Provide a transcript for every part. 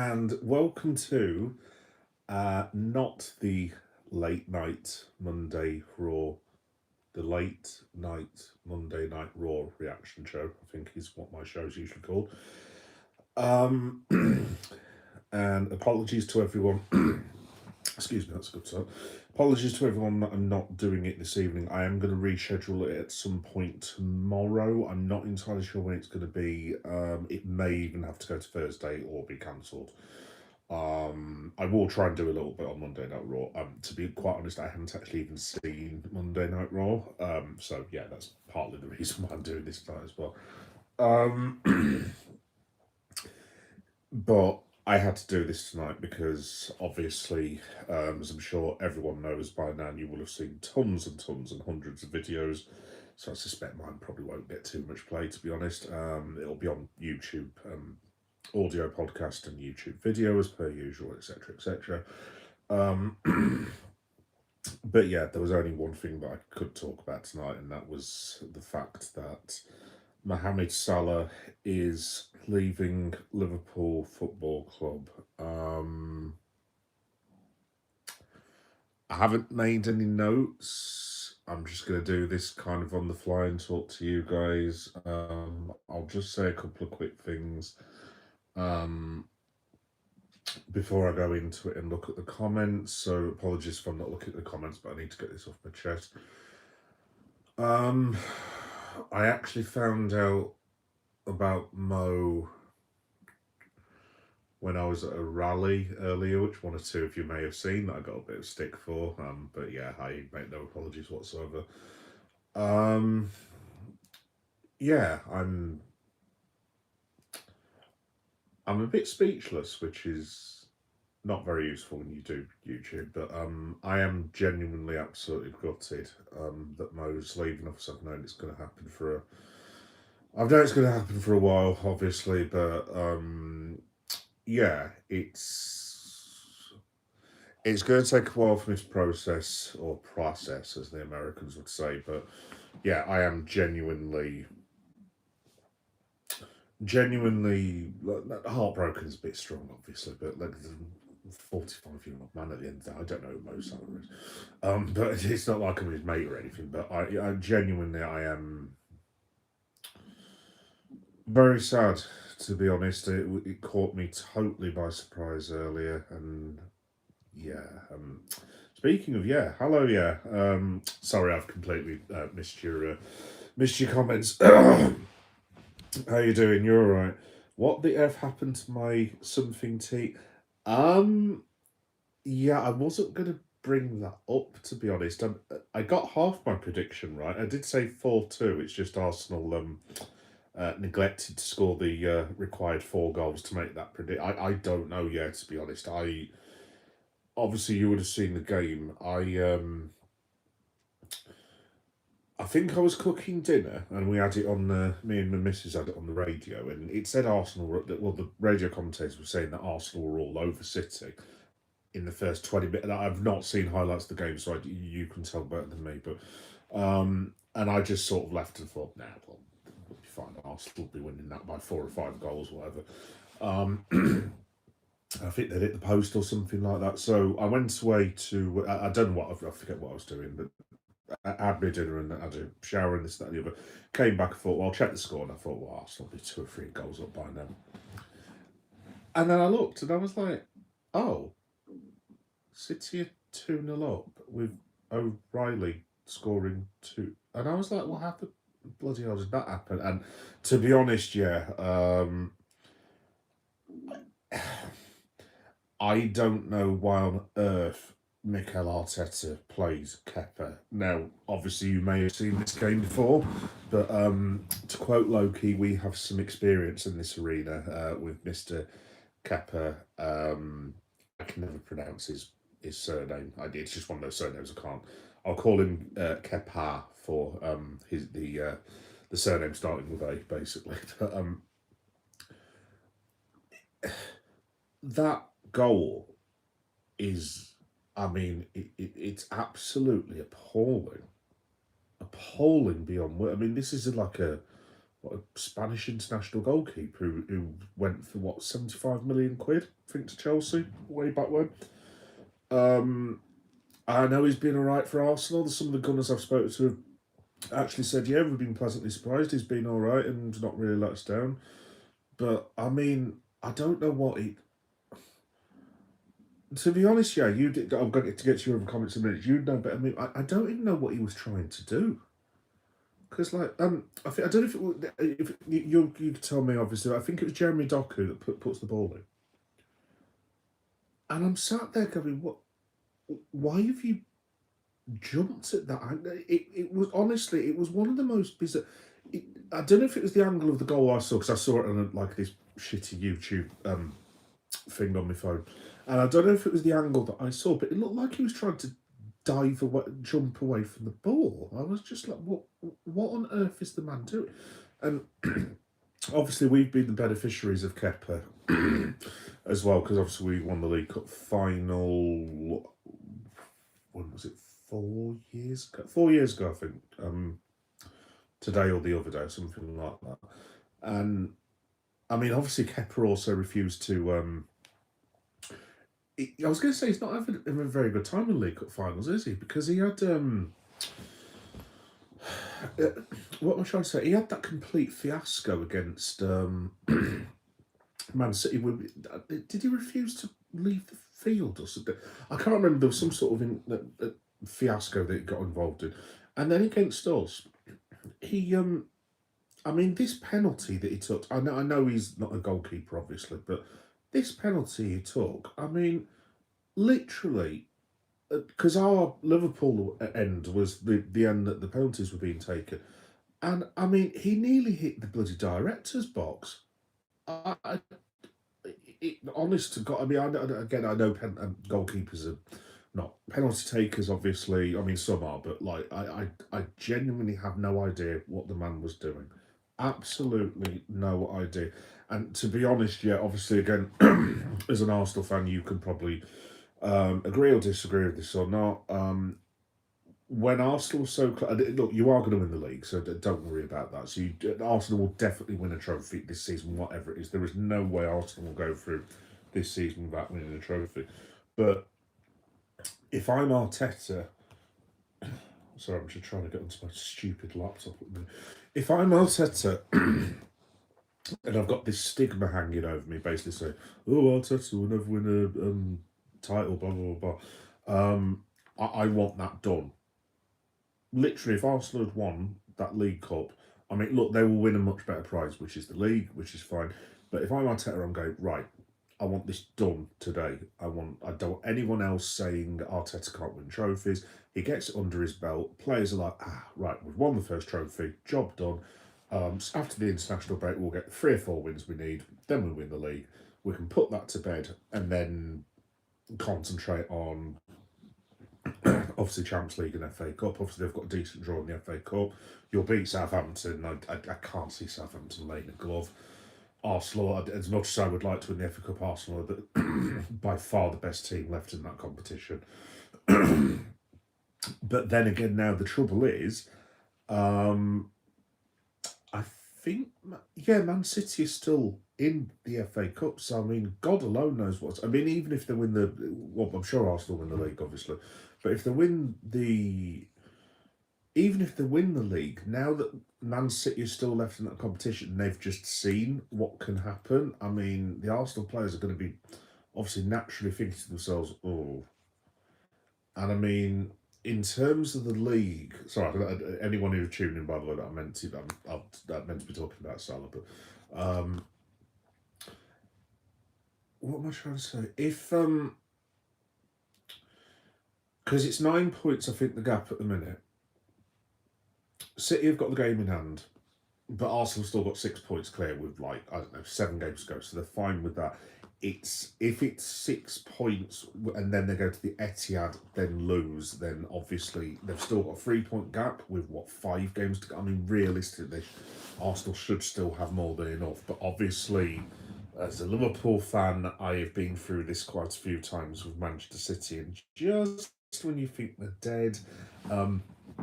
and welcome to not the late night Monday Raw, the late night Monday Night Raw reaction show, I think is what my show's usually called. Um, and apologies to everyone. Excuse me, that's a good start. Apologies to everyone that I'm not doing it this evening. I am going to reschedule it at some point tomorrow. I'm not entirely sure when it's going to be. It may even have to go to Thursday or be cancelled. I will try and do a little bit on Monday Night Raw. To be quite honest, I haven't actually even seen Monday Night Raw. So yeah, that's partly the reason why I'm doing this tonight as well. But I had to do this tonight because obviously, as I'm sure everyone knows by now, you will have seen tons and tons and hundreds of videos. So I suspect mine probably won't get too much play, to be honest. It'll be on YouTube, audio podcast and YouTube video as per usual, etc., etc. But yeah, there was only one thing that I could talk about tonight, and that was the fact that Mohamed Salah is leaving Liverpool Football Club. I haven't made any notes. I'm just going to do this kind of on the fly and talk to you guys. I'll just say a couple of quick things before I go into it and look at the comments. So apologies if I'm not looking at the comments, but I need to get this off my chest. I actually found out about Mo when I was at a rally earlier, which one or two of you may have seen that I got a bit of stick for. But yeah, I make no apologies whatsoever. Yeah, I'm a bit speechless, which is not very useful when you do YouTube, but I am genuinely absolutely gutted that Mo's leaving us. I've known it's going to happen I've known it's going to happen for a while, obviously, but yeah, it's going to take a while for me to process, as the Americans would say. But yeah, I am genuinely heartbroken is a bit strong, obviously, but like 45-year-old man at the end of the day, I don't know who Mo Salah is, but it's not like I'm his mate or anything. But I genuinely, I am very sad, to be honest. It caught me totally by surprise earlier, and yeah. Speaking of hello, sorry, I've completely missed your comments. How you doing? You're all right. What the f happened to my something tea? Yeah, I wasn't gonna bring that up, to be honest. I got half my prediction right. I did say 4-2. It's just Arsenal neglected to score the required 4 goals to make that predict. I don't know yet, to be honest. Obviously you would have seen the game. I think I was cooking dinner and we had it on me and my missus had it on the radio, and it said Arsenal the radio commentators were saying that Arsenal were all over City in the first 20 minutes. I've not seen highlights of the game, so you can tell better than me, but and I just sort of left and thought, nah, well, we'll be fine. Arsenal will be winning that by 4 or 5 goals, whatever. I think they hit the post or something like that. So I went away to, I don't know I forget what I was doing, but I had my dinner and I had a shower and this, that, and the other. Came back and thought, well, I'll check the score. And I thought, well, Arsenal will be 2 or 3 goals up by now. And then I looked and I was like, oh, City are 2-0 up with O'Reilly scoring 2. And I was like, well, how the bloody hell did that happen? And to be honest, I don't know why on earth Mikel Arteta plays Kepa. Now, obviously, you may have seen this game before, but to quote Loki, we have some experience in this arena with Mr. Kepa. I can never pronounce his surname. It's just one of those surnames I can't. I'll call him Kepa for the surname starting with A, basically. But, that goal is, I mean, it's absolutely appalling beyond. I mean, this is like a what, a Spanish international goalkeeper who went for what, 75 million quid, I think, to Chelsea way back when. I know he's been all right for Arsenal. Some of the Gunners I've spoken to have actually said, yeah, we've been pleasantly surprised. He's been all right and not really let us down. But I mean, I don't know what he. To be honest, yeah, you did. I'm going to get to your other comments in a minute. You know better than me. I don't even know what he was trying to do. Because I think I don't know if it was, if you could tell me. Obviously, I think it was Jeremy Doku that puts the ball in, and I'm sat there going, "What? Why have you jumped at that?" It was honestly, it was one of the most bizarre. I don't know if it was the angle of the goal I saw, because I saw it on like this shitty YouTube thing on my phone, and I don't know if it was the angle that I saw, but it looked like he was trying to dive away, jump away from the ball. I was just like, what on earth is the man doing? And obviously, we've been the beneficiaries of Kepa as well, because obviously we won the League Cup final. When was it? 4 years ago. 4 years ago, I think. Today or the other day, something like that. And I mean, obviously, Kepa also refused to. I was going to say he's not having a very good time in League Cup finals, is he? Because he had what am I trying to say? He had that complete fiasco against Man City. Did he refuse to leave the field or something? I can't remember. There was some sort of fiasco that he got involved in, and then against us, he I mean, this penalty that he took. I know he's not a goalkeeper, obviously, but this penalty he took. I mean, literally, because our Liverpool end was the end that the penalties were being taken, and I mean, he nearly hit the bloody director's box. Honest to God, I mean, I know goalkeepers are not penalty takers. Obviously, I mean some are, but like I genuinely have no idea what the man was doing. Absolutely no idea. And to be honest, yeah, obviously, again, as an Arsenal fan, you can probably agree or disagree with this or not. When Arsenal so close, look, you are going to win the league, so don't worry about that. So Arsenal will definitely win a trophy this season, whatever it is. There is no way Arsenal will go through this season without winning a trophy. But if I'm Arteta, sorry, I'm just trying to get onto my stupid laptop. If I'm Arteta, and I've got this stigma hanging over me, basically saying, "Oh, Arteta will never win a title," blah blah blah. I want that done. Literally, if Arsenal had won that League Cup, I mean, look, they will win a much better prize, which is the league, which is fine. But if I'm Arteta, I'm going, right, I want this done today. I don't want anyone else saying Arteta can't win trophies. He gets it under his belt. Players are like, right, we've won the first trophy, job done. So after the international break, we'll get the 3 or 4 wins we need. Then we win the league. We can put that to bed and then concentrate on obviously Champions League and FA Cup. Obviously they've got a decent draw in the FA Cup. You'll beat Southampton. I can't see Southampton laying a glove. Arsenal, as much as I would like to win the FA Cup, Arsenal are by far the best team left in that competition. But then again, now the trouble is, I think, yeah, Man City is still in the FA Cup. So I mean, God alone knows what's. I mean, even if they win well, I'm sure Arsenal win the league, obviously, but if they win even if they win the league, now that Man City is still left in that competition, they've just seen what can happen. I mean, the Arsenal players are going to be obviously naturally thinking to themselves, oh. And I mean, in terms of the league, sorry, anyone who's tuning in, by the way, that I meant to be talking about Salah, but what am I trying to say? If because it's 9 points, I think the gap at the minute. City have got the game in hand, but Arsenal still got 6 points clear with I don't know 7 games to go, so they're fine with that. If it's 6 points and then they go to the Etihad, then lose, then obviously they've still got a 3-point gap with 5 games to go. I mean, realistically, Arsenal should still have more than enough, but obviously, as a Liverpool fan, I have been through this quite a few times with Manchester City, and just when you think they're dead,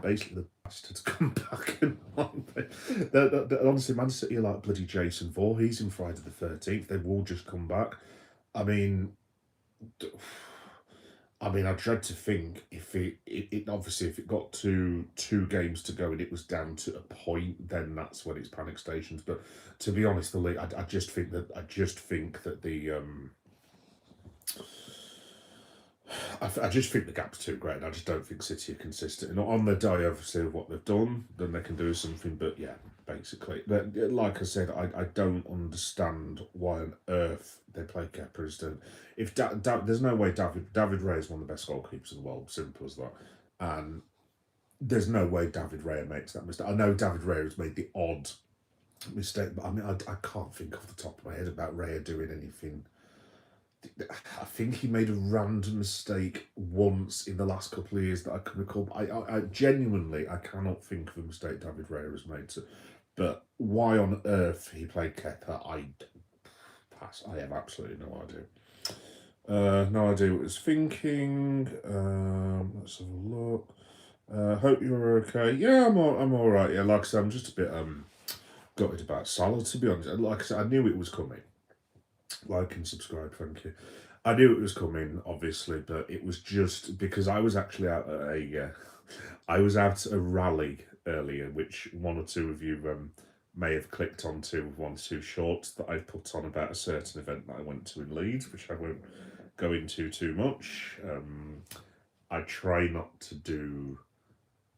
basically the bastards come back and honestly, Man City are like bloody Jason Voorhees in Friday the 13th. They will just come back. I mean, I dread to think if it obviously if it got to 2 games to go and it was down to a point, then that's when it's panic stations. But to be honest, the league, I just think that the I just think the gap's too great. I just don't think City are consistent. And on their day, obviously, of what they've done, then they can do something. But yeah, basically, like I said, I don't understand why on earth they play Kepa instead. If there's no way David Ray is one of the best goalkeepers in the world. Simple as that. And there's no way David Ray makes that mistake. I know David Ray has made the odd mistake, but I mean, I can't think off the top of my head about Ray doing anything. I think he made a random mistake once in the last couple of years that I can recall. I genuinely, I cannot think of a mistake David Raya has made. But why on earth he played Kepa, I pass. I have absolutely no idea. No idea what I was thinking. Let's have a look. Hope you're okay. Yeah, I'm all right. Yeah, like I said, I'm just a bit gutted about Salah, to be honest. Like I said, I knew it was coming. Like and subscribe, thank you. I knew it was coming, obviously, but it was just because I was actually out at I was out at a rally earlier, which one or two of you may have clicked onto with 1 or 2 shorts that I put on about a certain event that I went to in Leeds, which I won't go into too much. I try not to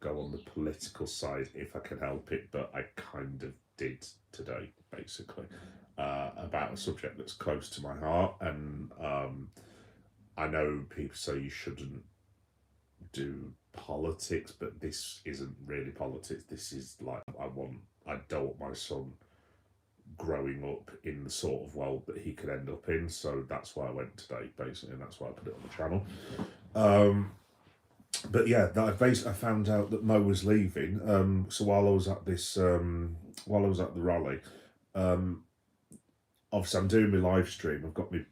go on the political side if I can help it, but I kind of did today, basically. About a subject that's close to my heart, and I know people say you shouldn't do politics, but this isn't really politics. This is like I don't want my son growing up in the sort of world that he could end up in. So that's why I went today, basically, and that's why I put it on the channel. But yeah, I found out that Mo was leaving. So while I was at the rally, obviously I'm doing my live stream. I've got my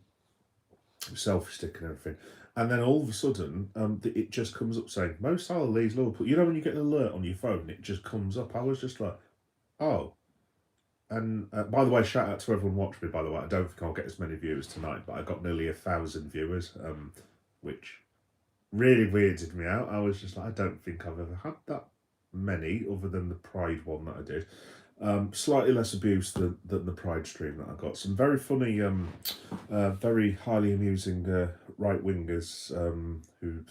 selfie stick and everything, and then all of a sudden, it just comes up saying Mo Salah leaves Liverpool. You know when you get an alert on your phone, it just comes up. I was just like, oh. And by the way, shout out to everyone watching me. By the way, I don't think I'll get as many viewers tonight, but I got nearly 1,000 viewers, which really weirded me out. I was just like, I don't think I've ever had that many, other than the Pride one that I did. Slightly less abuse than the Pride stream that I got. Some very funny, very highly amusing right wingers who,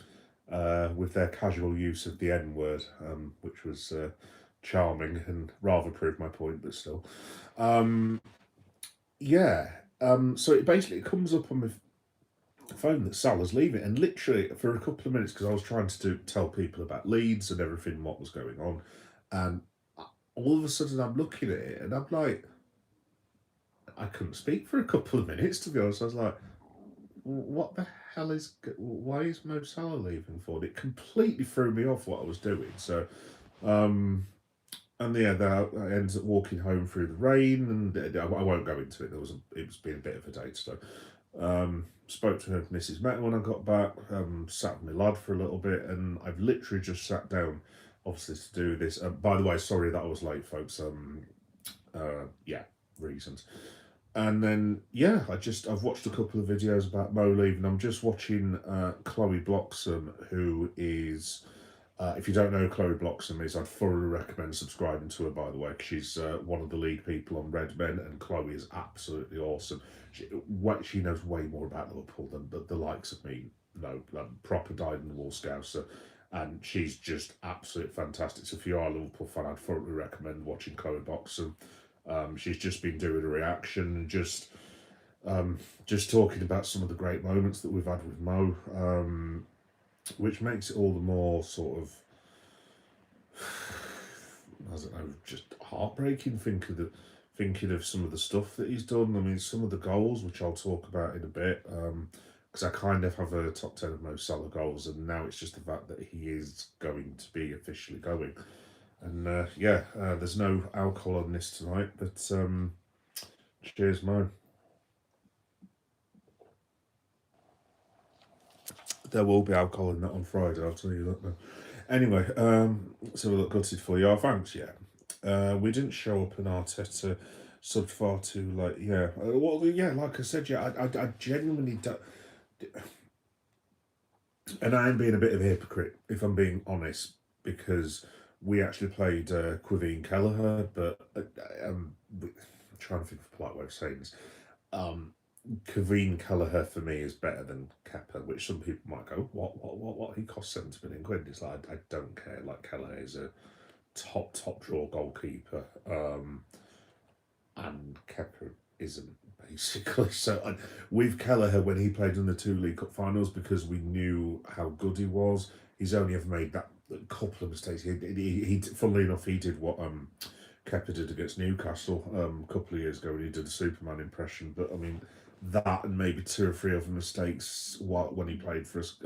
with their casual use of the N word, which was charming and rather proved my point, but still. Yeah. So it comes up on my phone that Salah's leaving, and literally for a couple of minutes, because I was trying to tell people about Leeds and everything, what was going on, and all of a sudden I'm looking at it and I'm like, I couldn't speak for a couple of minutes, to be honest. I was like, what the hell why is Mo Salah leaving for? It completely threw me off what I was doing. So, and yeah, I ended up walking home through the rain, and I won't go into it. It was been a bit of a day, so. Spoke to Mrs. Meta when I got back, sat with my lad for a little bit, and I've literally just sat down, obviously, to do this. By the way, sorry that I was late, folks. Yeah, reasons. And then, yeah, I've watched a couple of videos about Mo leaving. I'm just watching Chloe Bloxham, who is, if you don't know who Chloe Bloxham is, I'd thoroughly recommend subscribing to her, by the way, because she's one of the lead people on Red Men, and Chloe is absolutely awesome. She knows way more about Liverpool than the likes of me. No, proper dyed-in-the-wool Scouser, and she's just absolutely fantastic. So if you are a Liverpool fan, I'd thoroughly recommend watching Chloe Bloxham. She's just been doing a reaction and just talking about some of the great moments that we've had with Mo, which makes it all the more sort of, I don't know, just heartbreaking thinking of some of the stuff that he's done. I mean, some of the goals, which I'll talk about in a bit, because I kind of have a top 10 of Mo Salah goals, and now it's just the fact that he is going to be officially going. And yeah, there's no alcohol on this tonight, but cheers, Mo. There will be alcohol in that on Friday, I'll tell you that now. Anyway, so we look gutted for you. Oh, thanks, yeah. We didn't show up in Arteta subbed far too late. Yeah. Well, yeah, like I said, yeah, I genuinely don't. And I am being a bit of a hypocrite, if I'm being honest, because we actually played Quivine Kelleher, but I'm trying to think of a polite way of saying this. Um, Kevin Kelleher for me is better than Kepa, which some people might go, what? He cost 70 million quid. It's like, I don't care. Like, Kelleher is a top draw goalkeeper, and Kepa isn't, basically. So, with Kelleher, when he played in the two League Cup finals, because we knew how good he was, he's only ever made that couple of mistakes. He funnily enough, he did what Kepa did against Newcastle a couple of years ago when he did a Superman impression. But I mean, that and maybe two or three other mistakes when he played for us.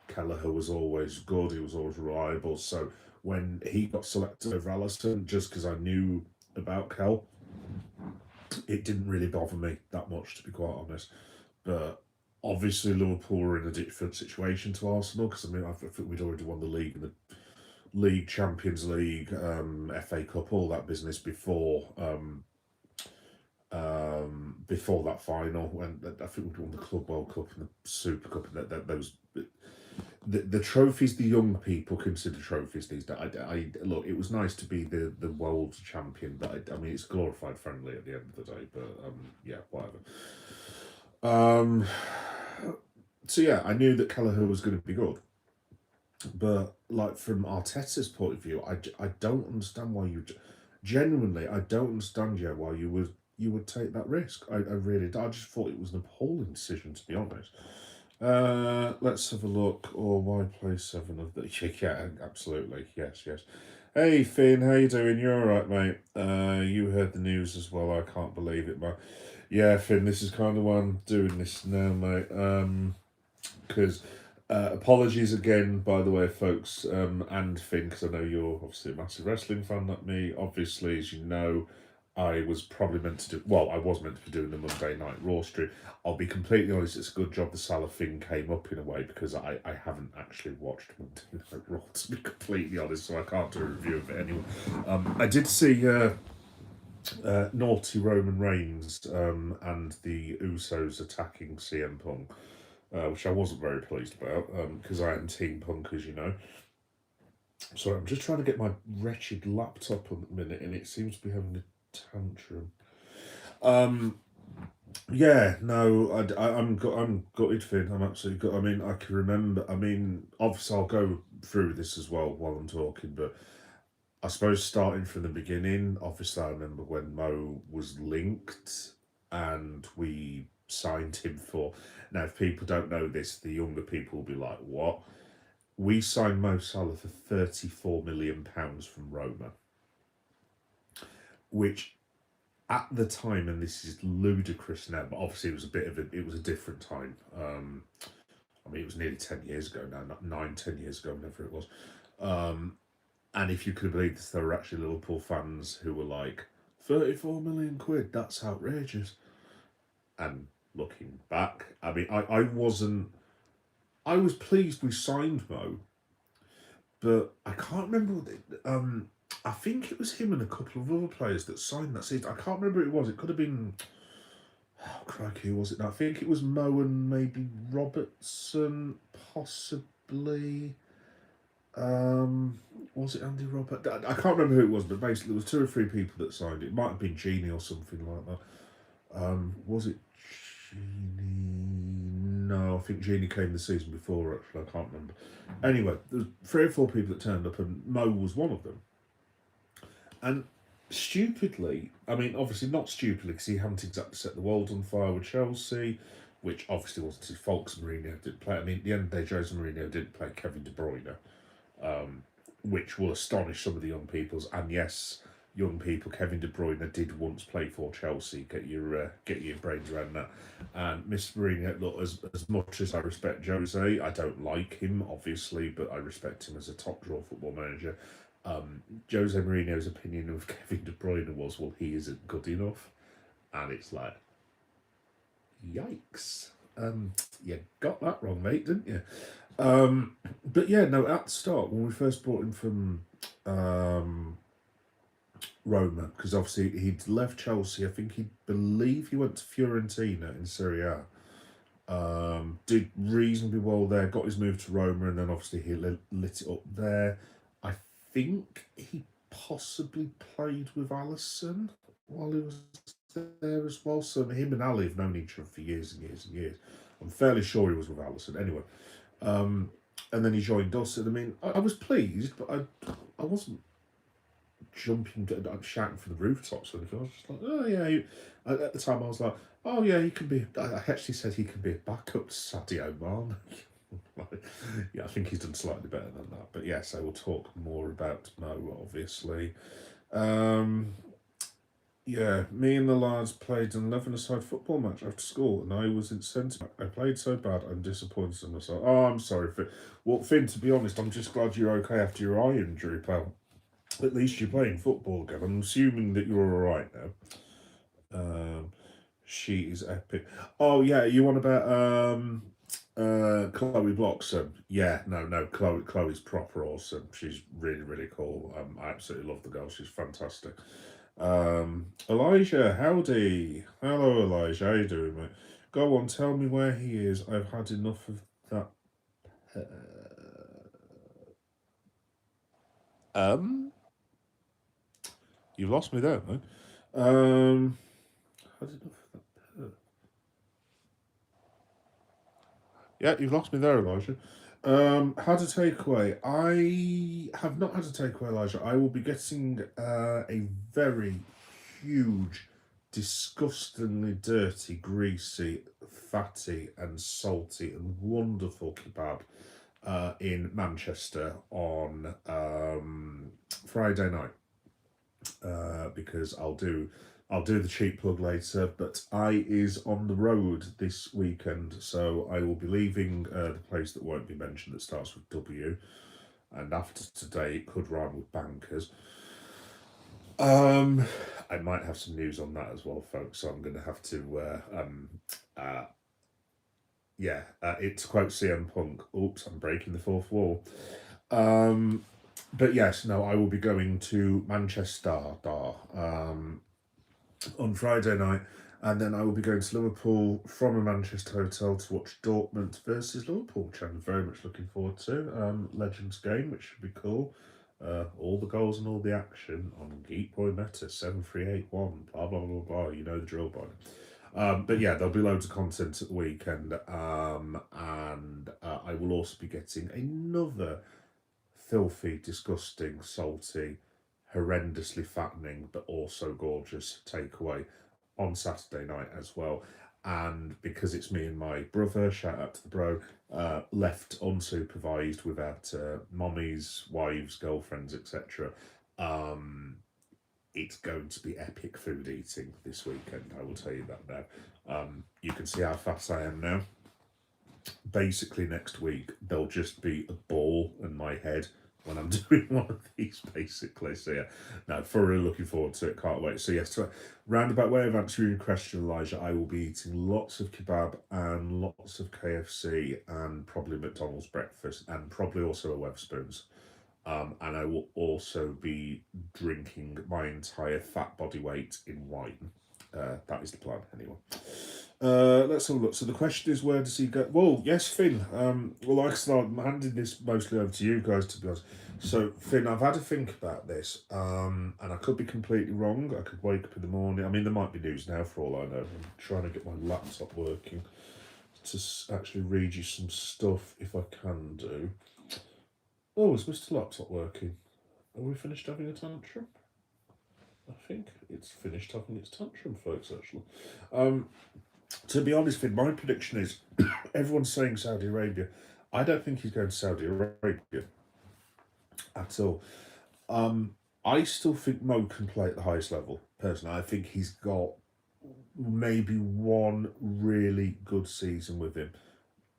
Kelleher was always good. He was always reliable. So when he got selected over Alisson, just because I knew about Kel, it didn't really bother me that much, to be quite honest. But obviously, Liverpool were in a different situation to Arsenal because I mean, I think we'd already won the league and the league, Champions League, FA Cup, all that business before that final. When I think we won the Club World Cup and the Super Cup, and those the trophies the young people consider trophies these days. I look, it was nice to be the world champion, but I mean it's glorified friendly at the end of the day. But yeah, whatever. So yeah, I knew that Kelleher was going to be good. But like from Arteta's point of view, I don't understand why you genuinely I don't understand yet why you would take that risk. I really I just thought it was an appalling decision, to be honest. Let's have a look. Or why play seven of the yeah, absolutely. Yes. Hey Finn, how you doing? You alright, mate? You heard the news as well, I can't believe it, but yeah, Finn, this is kind of why I'm doing this now, mate. Because apologies again, by the way, folks, and Finn, because I know you're obviously a massive wrestling fan like me. Obviously, as you know, I was probably meant to do, well, I was meant to be doing the Monday Night Raw stream. I'll be completely honest, it's a good job the Salah thing came up in a way, because I haven't actually watched Monday Night Raw, to be completely honest, so I can't do a review of it anyway. I did see naughty Roman Reigns and the Usos attacking CM Punk, which I wasn't very pleased about because I am Team Punk, as you know. Sorry, I'm just trying to get my wretched laptop at the minute, and it seems to be having a tantrum. Yeah, no, I'm gutted, Finn. I'm absolutely gutted. I mean, I can remember. I mean, obviously, I'll go through this as well while I'm talking, but I suppose starting from the beginning, obviously, I remember when Mo was linked and we signed him for. Now, if people don't know this, the younger people will be like, what? We signed Mo Salah for £34 million from Roma, which at the time, and this is ludicrous now, but obviously it was a different time. I mean, it was nearly 10 years ago now, not 9, 10 years ago, whatever it was. And if you could believe this, there were actually Liverpool fans who were like, 34 million quid, that's outrageous. And looking back, I mean, I was pleased we signed Mo, but I can't remember I think it was him and a couple of other players that signed that season. I can't remember who it was. It could have been, oh crikey, who was it? I think it was Mo and maybe Robertson, possibly. Was it Andy Robert? I can't remember who it was, but basically there was two or three people that signed it. It might have been Genie or something like that. Was it Genie? No, I think Genie came the season before. Actually, I can't remember. Anyway, there was three or four people that turned up, and Mo was one of them. And stupidly, I mean, obviously not stupidly, because he hadn't exactly set the world on fire with Chelsea, which obviously wasn't his fault because Mourinho didn't play. I mean, at the end of the day, Jose Mourinho didn't play Kevin De Bruyne, which will astonish some of the young peoples. And yes, young people, Kevin De Bruyne did once play for Chelsea. Get your brains around that. And Mr. Mourinho, look, as much as I respect Jose, I don't like him obviously, but I respect him as a top draw football manager. Jose Mourinho's opinion of Kevin De Bruyne was, well, he isn't good enough, and it's like, yikes. You got that wrong, mate, didn't you? But yeah, no, at the start, when we first brought him from um, Roma, because obviously he'd left Chelsea, I think he believe he went to Fiorentina in Serie A. Did reasonably well there, got his move to Roma, and then obviously he lit it up there. I think he possibly played with Allison while he was there as well. So him and Ali have known each other for years and years and years. I'm fairly sure he was with Allison. Anyway, and then he joined us, and I mean, I was pleased, but I wasn't jumping, shouting from the rooftops or anything. I was just like, oh yeah. At the time, I was like, oh yeah, he can be. I actually said he can be a backup to Sadio Mane. Yeah, I think he's done slightly better than that. But yes, I will talk more about Mo, obviously. Um, yeah, me and the lads played an 11-a-side football match after school, and I was in centre. I played so bad, I'm disappointed in myself. Oh, I'm sorry, Finn. Well, Finn, to be honest, I'm just glad you're okay after your eye injury, pal. At least you're playing football again. I'm assuming that you're all right now. She is epic. Oh yeah, you want about Chloe Bloxham? Yeah, no, Chloe's proper awesome. She's really really cool. I absolutely love the girl. She's fantastic. Elijah, howdy. Hello, Elijah. How you doing, mate? Go on, tell me where he is. I've had enough of that. Um, you've lost me there, mate. Had enough of that. Yeah, you've lost me there, Elijah. Had a takeaway. I have not had a takeaway, Elijah. I will be getting a very huge, disgustingly dirty, greasy, fatty, and salty and wonderful kebab in Manchester on Friday night. Because I'll do the cheap plug later, but I is on the road this weekend, so I will be leaving the place that won't be mentioned that starts with W, and after today it could rhyme with bankers. I might have some news on that as well, folks. So I'm going to have to, yeah. To quote CM Punk. Oops, I'm breaking the fourth wall. But yes, no, I will be going to Manchester on Friday night, and then I will be going to Liverpool from a Manchester hotel to watch Dortmund versus Liverpool, which I'm very much looking forward to. Legends game, which should be cool. All the goals and all the action on Geek Boy Meta 7381. Blah blah blah blah. You know the drill, boy. But yeah, there'll be loads of content at the weekend, and I will also be getting another filthy, disgusting, salty, horrendously fattening, but also gorgeous takeaway on Saturday night as well. And because it's me and my brother, shout out to the bro, left unsupervised without mommies, wives, girlfriends, etc. It's going to be epic food eating this weekend. I will tell you that now. You can see how fat I am now. Basically, next week there'll just be a ball in my head when I'm doing one of these, basically. So yeah, no, thoroughly looking forward to it. Can't wait. So yes, to roundabout way of answering your question, Elijah, I will be eating lots of kebab and lots of KFC and probably McDonald's breakfast and probably also a Wetherspoons. And I will also be drinking my entire fat body weight in wine. That is the plan, anyway. Let's have a look. So the question is, where does he go? Well, yes, Finn. Well, like I said, I'm handing this mostly over to you guys, to be honest. So, Finn, I've had to think about this, and I could be completely wrong. I could wake up in the morning. I mean, there might be news now for all I know. I'm trying to get my laptop working to actually read you some stuff if I can do. Oh, is Mr. Laptop working? Are we finished having a tantrum? I think it's finished having its tantrum, folks, actually. To be honest, Finn, my prediction is everyone's saying Saudi Arabia. I don't think he's going to Saudi Arabia at all. I still think Mo can play at the highest level, personally. I think he's got maybe one really good season with him,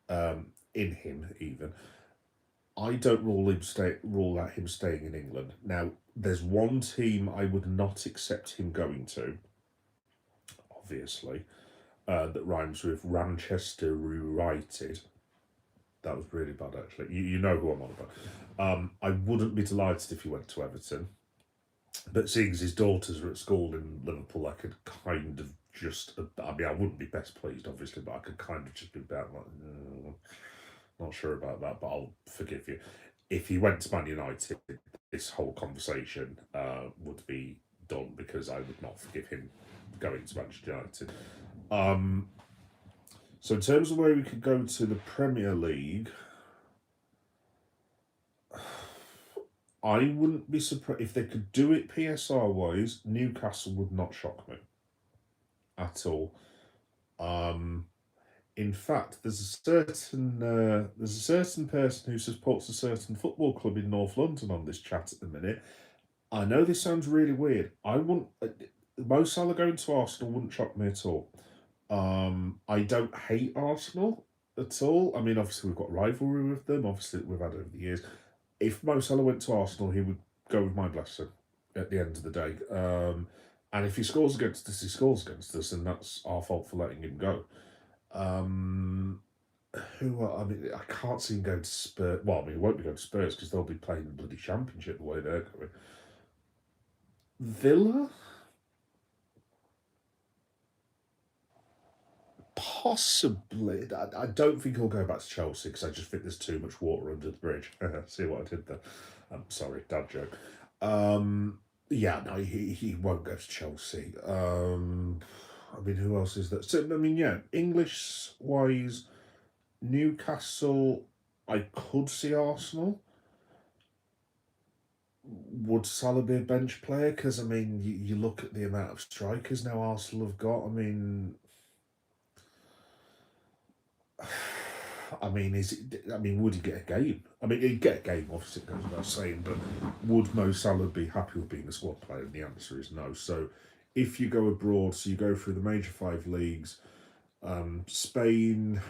in him even. I don't rule out him staying in England. Now, there's one team I would not accept him going to, obviously, that rhymes with Ranchester United. That was really bad, actually. You know who I'm on about. I wouldn't be delighted if he went to Everton, but seeing as his daughters are at school in Liverpool, I could kind of just. I mean, I wouldn't be best pleased, obviously, but I could kind of just be about like, not sure about that, but I'll forgive you. If he went to Man United, this whole conversation would be done because I would not forgive him going to Manchester United. So in terms of where we could go to the Premier League, I wouldn't be surprised if they could do it PSR wise. Newcastle would not shock me at all. In fact, there's a certain person who supports a certain football club in North London on this chat at the minute. I know this sounds really weird. I wouldn't. Mo Salah going to Arsenal wouldn't shock me at all. I don't hate Arsenal at all. I mean, obviously we've got rivalry with them. Obviously we've had over the years. If Mo Salah went to Arsenal, he would go with my blessing at the end of the day. And if he scores against us, he scores against us, and that's our fault for letting him go. I mean, I can't see him going to Spurs. Well, I mean, he won't be going to Spurs because they'll be playing the bloody Championship the way they're going. Villa? Possibly. I don't think he'll go back to Chelsea because I just think there's too much water under the bridge. See what I did there? I'm sorry, dad joke. Yeah, no, he won't go to Chelsea. I mean, who else is that? So, I mean, yeah, English wise, Newcastle. I could see Arsenal. Would Salah be a bench player? Because I mean, you look at the amount of strikers now Arsenal have got. I mean, is it? I mean, would he get a game? I mean, he'd get a game. Obviously, it goes without saying. But would Mo Salah be happy with being a squad player? And the answer is no. So, if you go abroad, so you go through the major five leagues, Spain,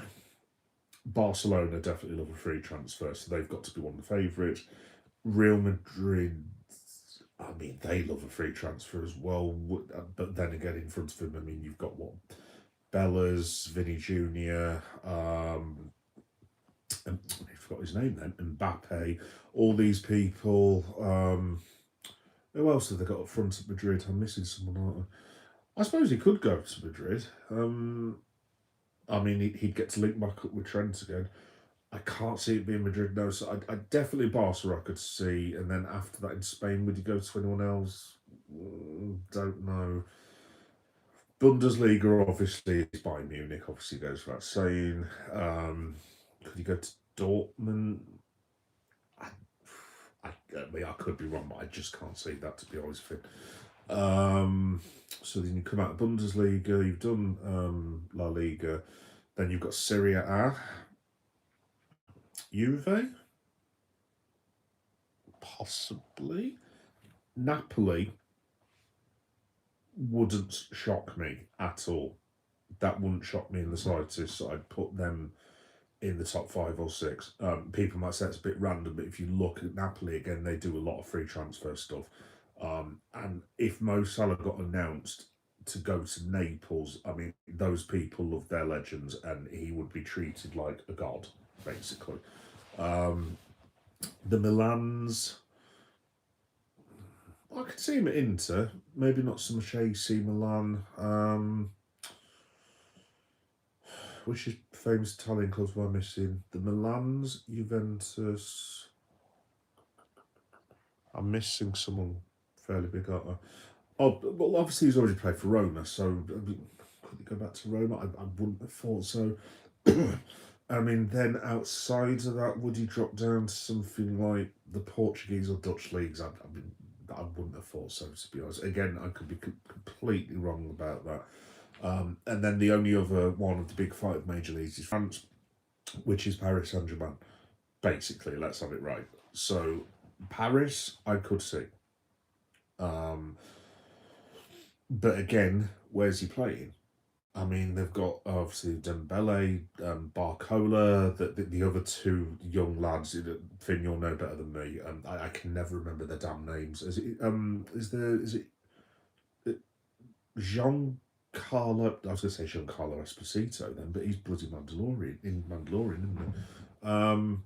Barcelona definitely love a free transfer, so they've got to be one of the favourites. Real Madrid, I mean, they love a free transfer as well. But then again, in front of him, I mean, you've got what? Bellas, Vinny Jr., I forgot his name then, Mbappe, all these people. Who else have they got up front at Madrid? I'm missing someone. I suppose he could go to Madrid. I mean, he'd get to link back up with Trent again. I can't see it being Madrid, no. So I definitely Barca I could see. And then after that in Spain, would he go to anyone else? Don't know. Bundesliga, obviously, is Bayern Munich, obviously goes without saying. Could he go to Dortmund? I mean, I could be wrong, but I just can't see that, to be honest with you. So then you come out of Bundesliga, you've done La Liga, then you've got Serie A, Juve, possibly. Napoli wouldn't shock me at all. That wouldn't shock me in the slightest. So I'd put them in the top 5 or 6. People might say it's a bit random, but if you look at Napoli again, they do a lot of free transfer stuff. And if Mo Salah got announced to go to Naples, I mean, those people love their legends, and he would be treated like a god, basically. The Milans, I could see him at Inter, maybe not so much AC Milan. Which is famous Italian clubs we're missing? The Milans, Juventus. I'm missing someone fairly big, aren't I? Oh, well, obviously he's already played for Roma, so could he go back to Roma? I wouldn't have thought so. I mean, then outside of that, would he drop down to something like the Portuguese or Dutch leagues? I mean, I wouldn't have thought so, to be honest. Again, I could be completely wrong about that. And then the only other one of the big 5 major leagues is France, which is Paris Saint-Germain. Basically, let's have it right. So, Paris, I could see. But again, where's he playing? I mean, they've got obviously Dembele, Barcola, the other 2 young lads. Finn, you'll know better than me. I can never remember their damn names. Is it Giancarlo? I was going to say Giancarlo Esposito then, but he's bloody Mandalorian, isn't he? Um,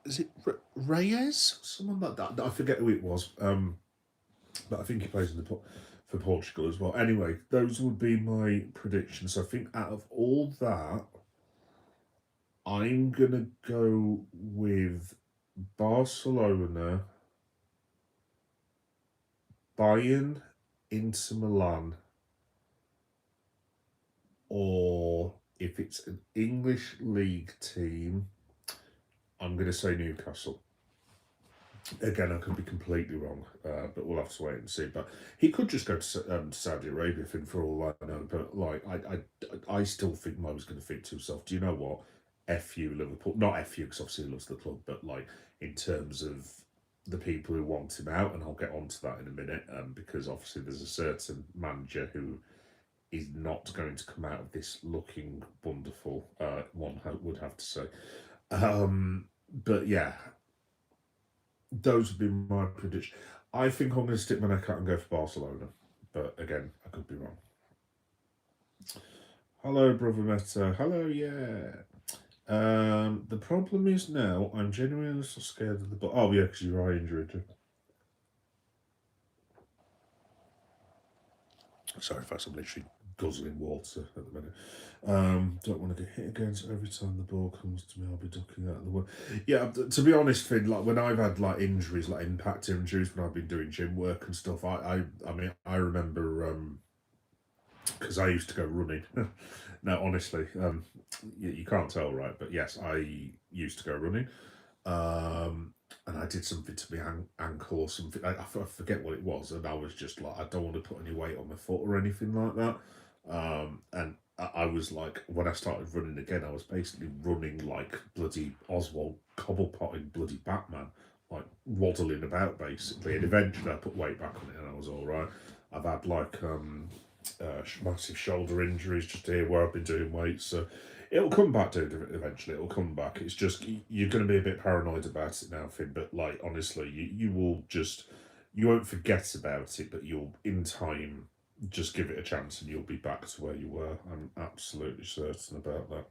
is it Reyes? Someone like that. I forget who it was. But I think he plays in for Portugal as well. Anyway, those would be my predictions. I think out of all that, I'm gonna go with Barcelona, Bayern, Inter Milan, or if it's an English league team, I'm gonna say Newcastle. Again, I could be completely wrong, but we'll have to wait and see. But he could just go to Saudi Arabia for all I know. But like, I still think Mo was going to think to himself, do you know what? F you, Liverpool. Not F you, because obviously he loves the club, but like in terms of the people who want him out, and I'll get onto that in a minute, because obviously there's a certain manager who is not going to come out of this looking wonderful. One would have to say. But yeah, those would be my prediction. I think I'm going to stick my neck out and go for Barcelona, but again, I could be wrong. Hello, brother Meta. Hello, yeah. The problem is now I'm genuinely a little scared of the. Oh yeah, because you're eye injured. Sorry, folks, I'm literally guzzling water at the minute. Don't want to get hit again, so every time the ball comes to me, I'll be ducking out of the way. Yeah, to be honest, Finn, like when I've had like injuries, like impact injuries, when I've been doing gym work and stuff, I mean, I remember because I used to go running. No, honestly, you can't tell, right? But yes, I used to go running. And I did something to my ankle or something. I forget what it was, and I was just like, I don't want to put any weight on my foot or anything like that. And I was like, when I started running again, I was basically running like bloody Oswald Cobblepotting bloody Batman, like waddling about basically. And eventually, I put weight back on it, and I was all right. I've had like massive shoulder injuries just here where I've been doing weights, so it'll come back, dude. Eventually, it'll come back. It's just you're going to be a bit paranoid about it now, Finn. But like, honestly, you will just you won't forget about it, but you'll in time just give it a chance, and you'll be back to where you were. I'm absolutely certain about that.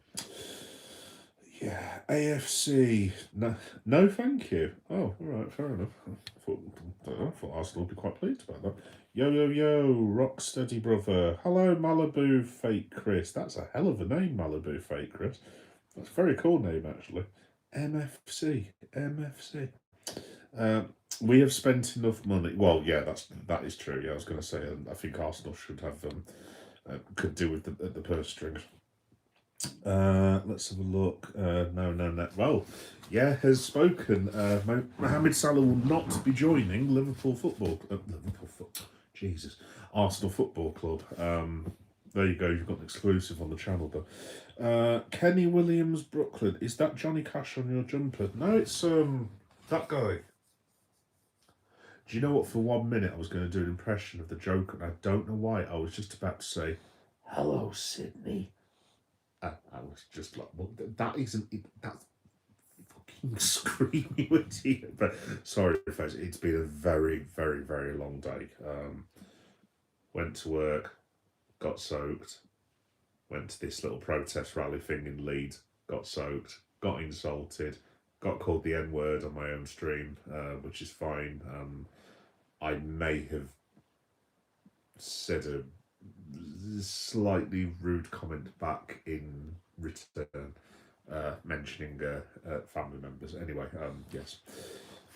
Yeah, AFC. No, no, thank you. Oh, all right, fair enough. I thought Arsenal would be quite pleased about that. Yo, yo, yo, Rocksteady brother. Hello, Malibu Fake Chris. That's a hell of a name, Malibu Fake Chris. That's a very cool name, actually. MFC. MFC. We have spent enough money. Well, yeah, that is true. Yeah, I was going to say, I think Arsenal should have could do with the purse strings. Let's have a look. No. Well, yeah, has spoken. Mohamed Salah will not be joining Liverpool Jesus, Arsenal Football Club. There you go. You've got an exclusive on the channel. But Kenny Williams, Brooklyn. Is that Johnny Cash on your jumper? No, it's that guy. Do you know what? For 1 minute, I was going to do an impression of the Joker, and I don't know why. I was just about to say, "Hello, Sydney." I was just like, well, that isn't it. That's fucking screaming with you. But sorry, folks, it's been a very, very, very long day. Went to work, got soaked, went to this little protest rally thing in Leeds, got soaked, got insulted, got called the N word on my own stream, which is fine. I may have said a slightly rude comment back in return, mentioning family members. Anyway, yes.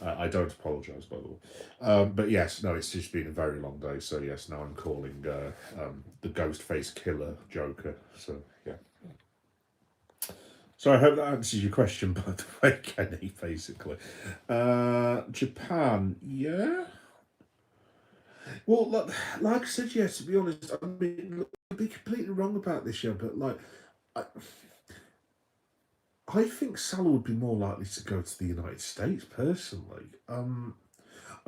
I don't apologise, by the way. But yes, no, it's just been a very long day. So yes, now I'm calling the ghost face killer Joker. So yeah. So I hope that answers your question, by the way, Kenny. Basically, Japan, yeah. Well, like I said, yeah. To be honest, I mean, I'd be completely wrong about this, yeah. But like, I, I think Salah would be more likely to go to the United States personally. I'm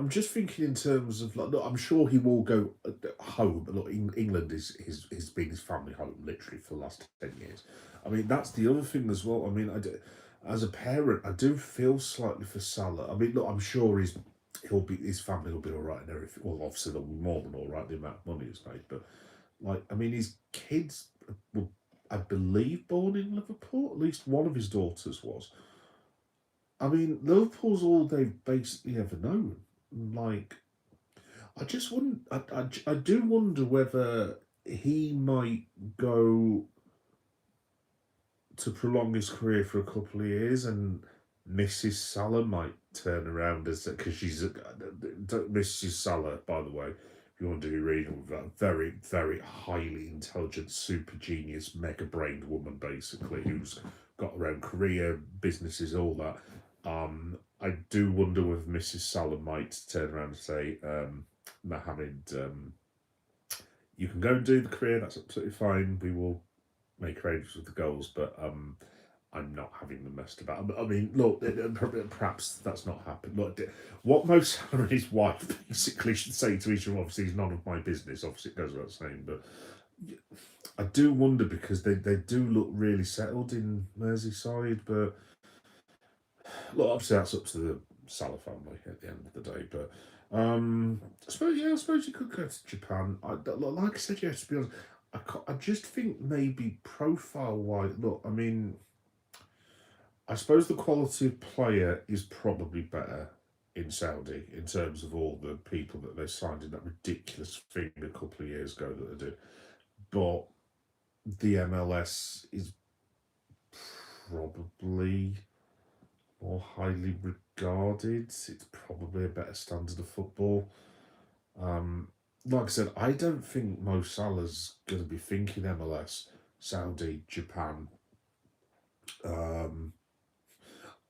just thinking in terms of like, look, I'm sure he will go home. But look, England has been his family home literally for the last 10 years. I mean, that's the other thing as well. I mean, as a parent, I do feel slightly for Salah. I mean, look, I'm sure his family will be all right and everything. Well, obviously they'll be more than all right the amount of money he's made. But like, I mean, his kids will I believe, born in Liverpool. At least one of his daughters was. I mean, Liverpool's all they've basically ever known. Like, I just wouldn't. I do wonder whether he might go to prolong his career for a couple of years, and Mrs. Salah might turn around as because Mrs. Salah, by the way. If you want to do your reading with that, very, very highly intelligent, super genius, mega brained woman, basically, who's got her own career, businesses, all that. I do wonder whether Mrs. Salah might turn around and say, Mohammed, you can go and do the career, that's absolutely fine. We will make arrangements with the goals, but I'm not having them messed about. I mean, look, perhaps that's not happened. Look, what Mo Salah and his wife basically should say to each other, obviously, is none of my business. Obviously, it goes without saying, but I do wonder because they do look really settled in Merseyside, but look, obviously that's up to the Salah family at the end of the day. But I suppose you could go to Japan. Like I said, yeah, to be honest, I just think maybe profile wise. Look, I mean, I suppose the quality of player is probably better in Saudi in terms of all the people that they signed in that ridiculous thing a couple of years ago that they did. But the MLS is probably more highly regarded. It's probably a better standard of football. Like I said, I don't think Mo Salah's going to be thinking MLS, Saudi, Japan.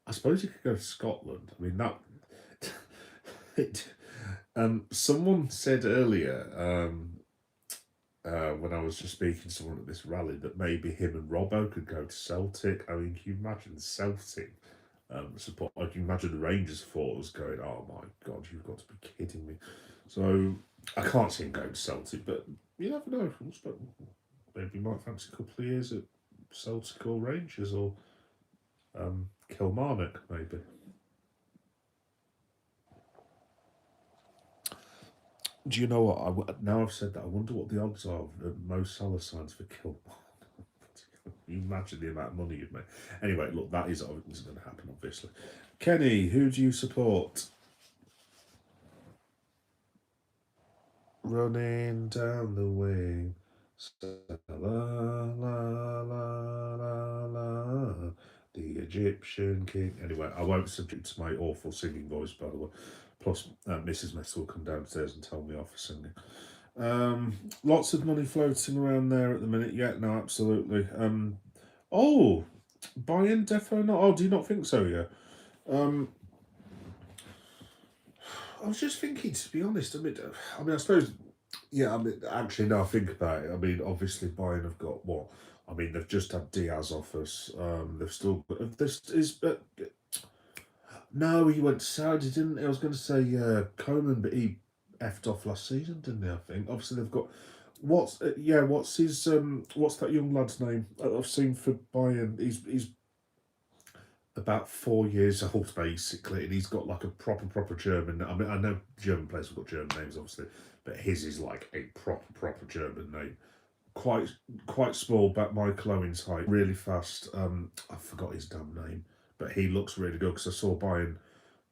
I suppose you could go to Scotland. I mean that. it, someone said earlier when I was just speaking to someone at this rally that maybe him and Robbo could go to Celtic. I mean, can you imagine Celtic support? I can imagine the Rangers supporters going, "Oh my God, you've got to be kidding me!" So I can't see him going to Celtic, but you never know. Maybe he might fancy a couple of years at Celtic or Rangers or Kilmarnock, maybe. Do you know what? Now I've said that, I wonder what the odds are of Mo Salah signs for Kilmarnock. You imagine the amount of money you'd make. Anyway, look, that isn't going to happen, obviously. Kenny, who do you support? Running down the wing. La la la la la. The Egyptian king. Anyway, I won't subject to my awful singing voice, by the way. Plus, Mrs. Mess will come downstairs and tell me off for singing. Lots of money floating around there at the minute. Yeah, no, absolutely. Oh, Bayern defo not. Oh, do you not think so? Yeah. I was just thinking, to be honest. I mean, I suppose. Yeah, I mean, actually, now I think about it. I mean, obviously, Bayern have got what? I mean, they've just had Diaz off us. They've still. This is. No, he went to Saudi, didn't he? I was going to say Coleman, but he effed off last season, didn't he? I think. Obviously, they've got. What's his what's that young lad's name I've seen for Bayern? He's about 4 years old basically, and he's got like a proper German. I mean, I know German players have got German names, obviously, but his is like a proper German name. Quite small, about Michael Owen's height, really fast. I forgot his damn name, but he looks really good because I saw Bayern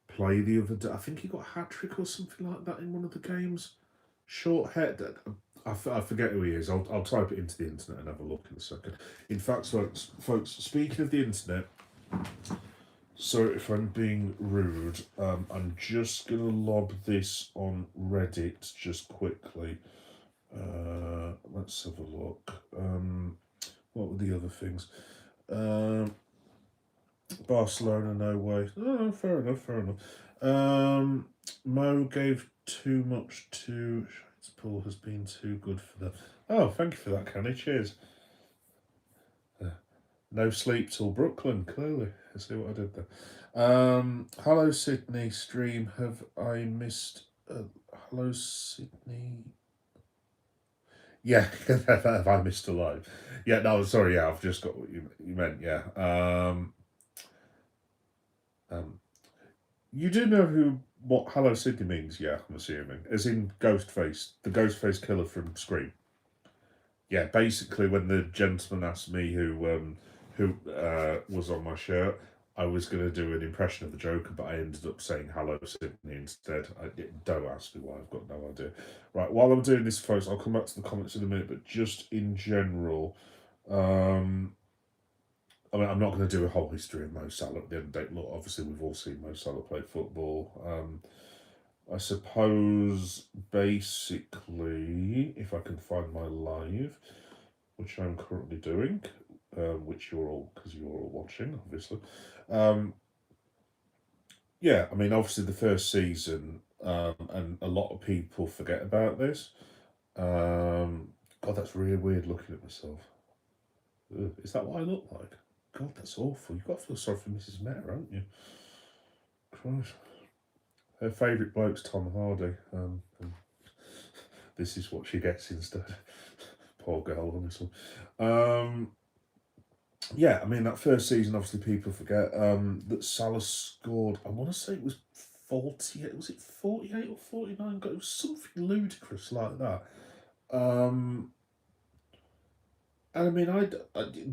play the other day. I think he got a hat trick or something like that in one of the games. Short hair. I forget who he is. I'll type it into the internet and have a look in a second. In fact, folks, speaking of the internet, sorry if I'm being rude. I'm just gonna lob this on Reddit just quickly. Let's have a look. What were the other things? Barcelona, no way. Oh, fair enough. Mo gave too much to. Pool has been too good for them. Oh, thank you for that, Kenny. Cheers. No sleep till Brooklyn, clearly. I see what I did there. Hello, Sydney stream. Have I missed. Hello, Sydney. Yeah, have I missed a live? Yeah, no, sorry. Yeah, I've just got what you meant. Yeah. You do know what Hello Sydney means? Yeah, I'm assuming, as in Ghostface, the Ghostface killer from Scream. yeah, basically, when the gentleman asked me who was on my shirt, I was going to do an impression of the Joker, but I ended up saying hello Sydney instead. Don't ask me why. I've got no idea. Right, while I'm doing this, folks, I'll come back to the comments in a minute. But just in general, I mean, I'm not going to do a whole history of Mo Salah at the end of the day. Look, obviously, we've all seen Mo Salah play football. I suppose, basically, if I can find my live, which I'm currently doing, which because you're all watching, obviously. Yeah, I mean, obviously, the first season, and a lot of people forget about this. God, that's really weird looking at myself. Ugh, is that what I look like? God, that's awful. You've got to feel sorry for Mrs. Meta, haven't you? Christ. Her favourite bloke's Tom Hardy. And this is what she gets instead. Poor girl, honestly. Yeah, I mean, that first season, obviously, people forget that Salah scored, I want to say it was 48, was it 48 or 49 goals? It was something ludicrous like that. And I mean, I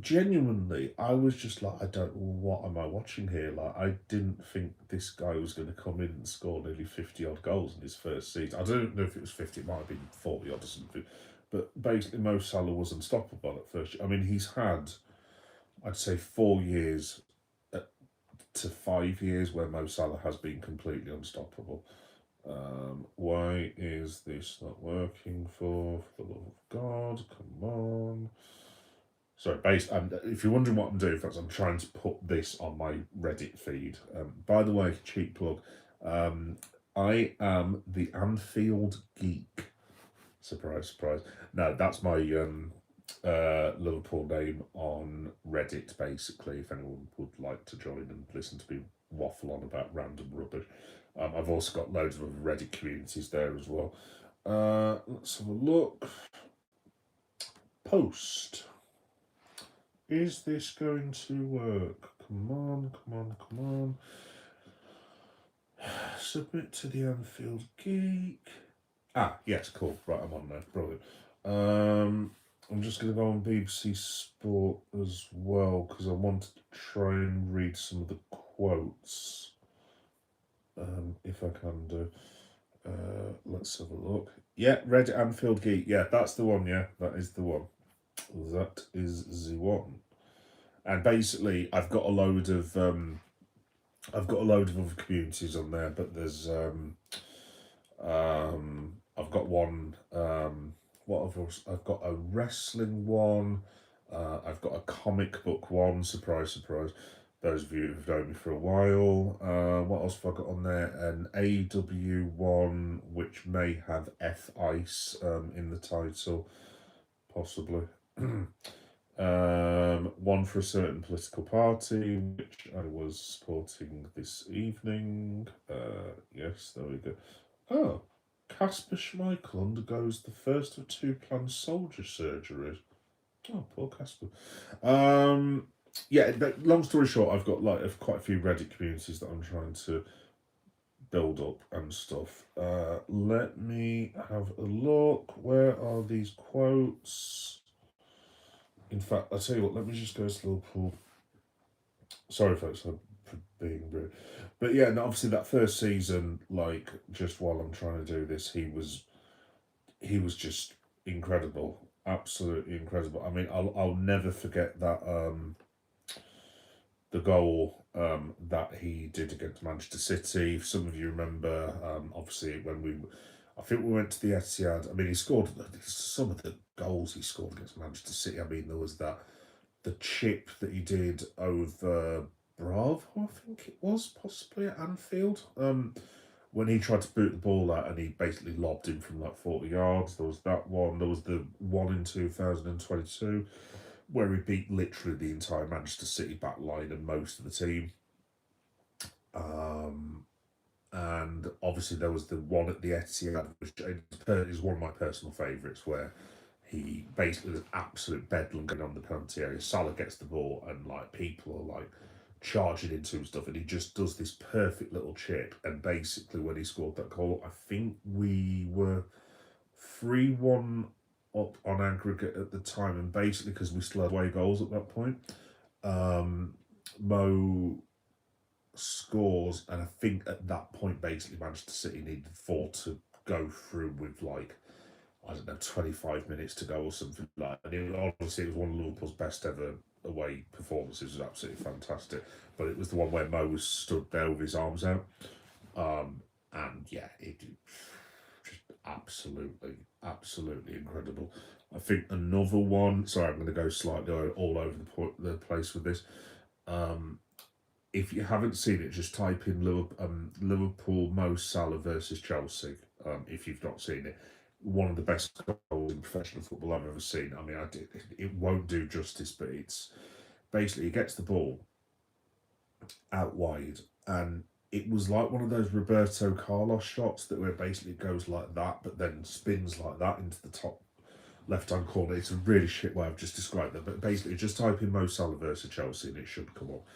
genuinely, I was just like, I don't, what am I watching here? Like, I didn't think this guy was going to come in and score nearly 50 odd goals in his first season. I don't know if it was 50, it might have been 40 odd or something. But basically, Mo Salah was unstoppable at first. I mean, he's had, I'd say, 4 years to 5 years where Mo Salah has been completely unstoppable. Why is this not working for the love of God? Come on. Sorry, if you're wondering what I'm doing, folks, I'm trying to put this on my Reddit feed. By the way, cheap plug. I am the Anfield Geek. Surprise, surprise. No, that's my Liverpool name on Reddit, basically, if anyone would like to join and listen to me waffle on about random rubbish. I've also got loads of Reddit communities there as well. Let's have a look. Post. Is this going to work? Come on, come on, come on. Submit to the Anfield Geek. Yes, cool. Right, I'm on there. Brilliant. I'm just going to go on BBC Sport as well because I wanted to try and read some of the quotes. If I can do. Let's have a look. Yeah, Reddit Anfield Geek. Yeah, that's the one. Yeah, that is the one. That is the one. And basically, I've got a load of other communities on there, but there's I've got one. What I've got a wrestling one. I've got a comic book one. Surprise, surprise. Those of you who've known me for a while. What else have I got on there? An AW one, which may have F Ice in the title, possibly. One for a certain political party, which I was supporting this evening. Yes, there we go. Oh, Casper Schmeichel undergoes the first of two planned soldier surgeries. Oh, poor Casper. Yeah, but long story short, I've got quite a few Reddit communities that I'm trying to build up and stuff. Let me have a look. Where are these quotes? In fact, I'll tell you what, let me just go to Liverpool. Sorry, folks, for being rude. But yeah, no, obviously that first season, just while I'm trying to do this, he was just incredible. Absolutely incredible. I mean, I'll never forget that the goal that he did against Manchester City. If some of you remember, obviously I think we went to the Etihad. I mean, he scored some of the goals he scored against Manchester City. I mean, there was the chip that he did over Bravo, I think it was, possibly at Anfield. When he tried to boot the ball out and he basically lobbed him from 40 yards. There was that one. There was the one in 2022 where he beat literally the entire Manchester City back line and most of the team. And obviously there was the one at the Etihad, which is one of my personal favourites, where he basically was absolute bedlam going on the penalty area. Salah gets the ball and people are charging into him stuff, and he just does this perfect little chip. And basically when he scored that goal, I think we were 3-1 up on aggregate at the time, and basically because we still had away goals at that point, Mo scores, and I think at that point basically Manchester City needed 4 to go through with like, I don't know, 25 minutes to go or something like that. And obviously, it was one of Liverpool's best ever away performances. It was absolutely fantastic. But it was the one where Mo was stood there with his arms out. And yeah, it just absolutely incredible. I think another one, sorry, I'm going to go slightly all over the place with this. If you haven't seen it, just type in Liverpool Mo Salah versus Chelsea. If you've not seen it, one of the best goals in professional football I've ever seen. I mean, it won't do justice, but it's basically he gets the ball out wide, and it was like one of those Roberto Carlos shots that where basically it goes like that, but then spins like that into the top left-hand corner. It's a really shit way I've just described that, but basically just type in Mo Salah versus Chelsea and it should come up.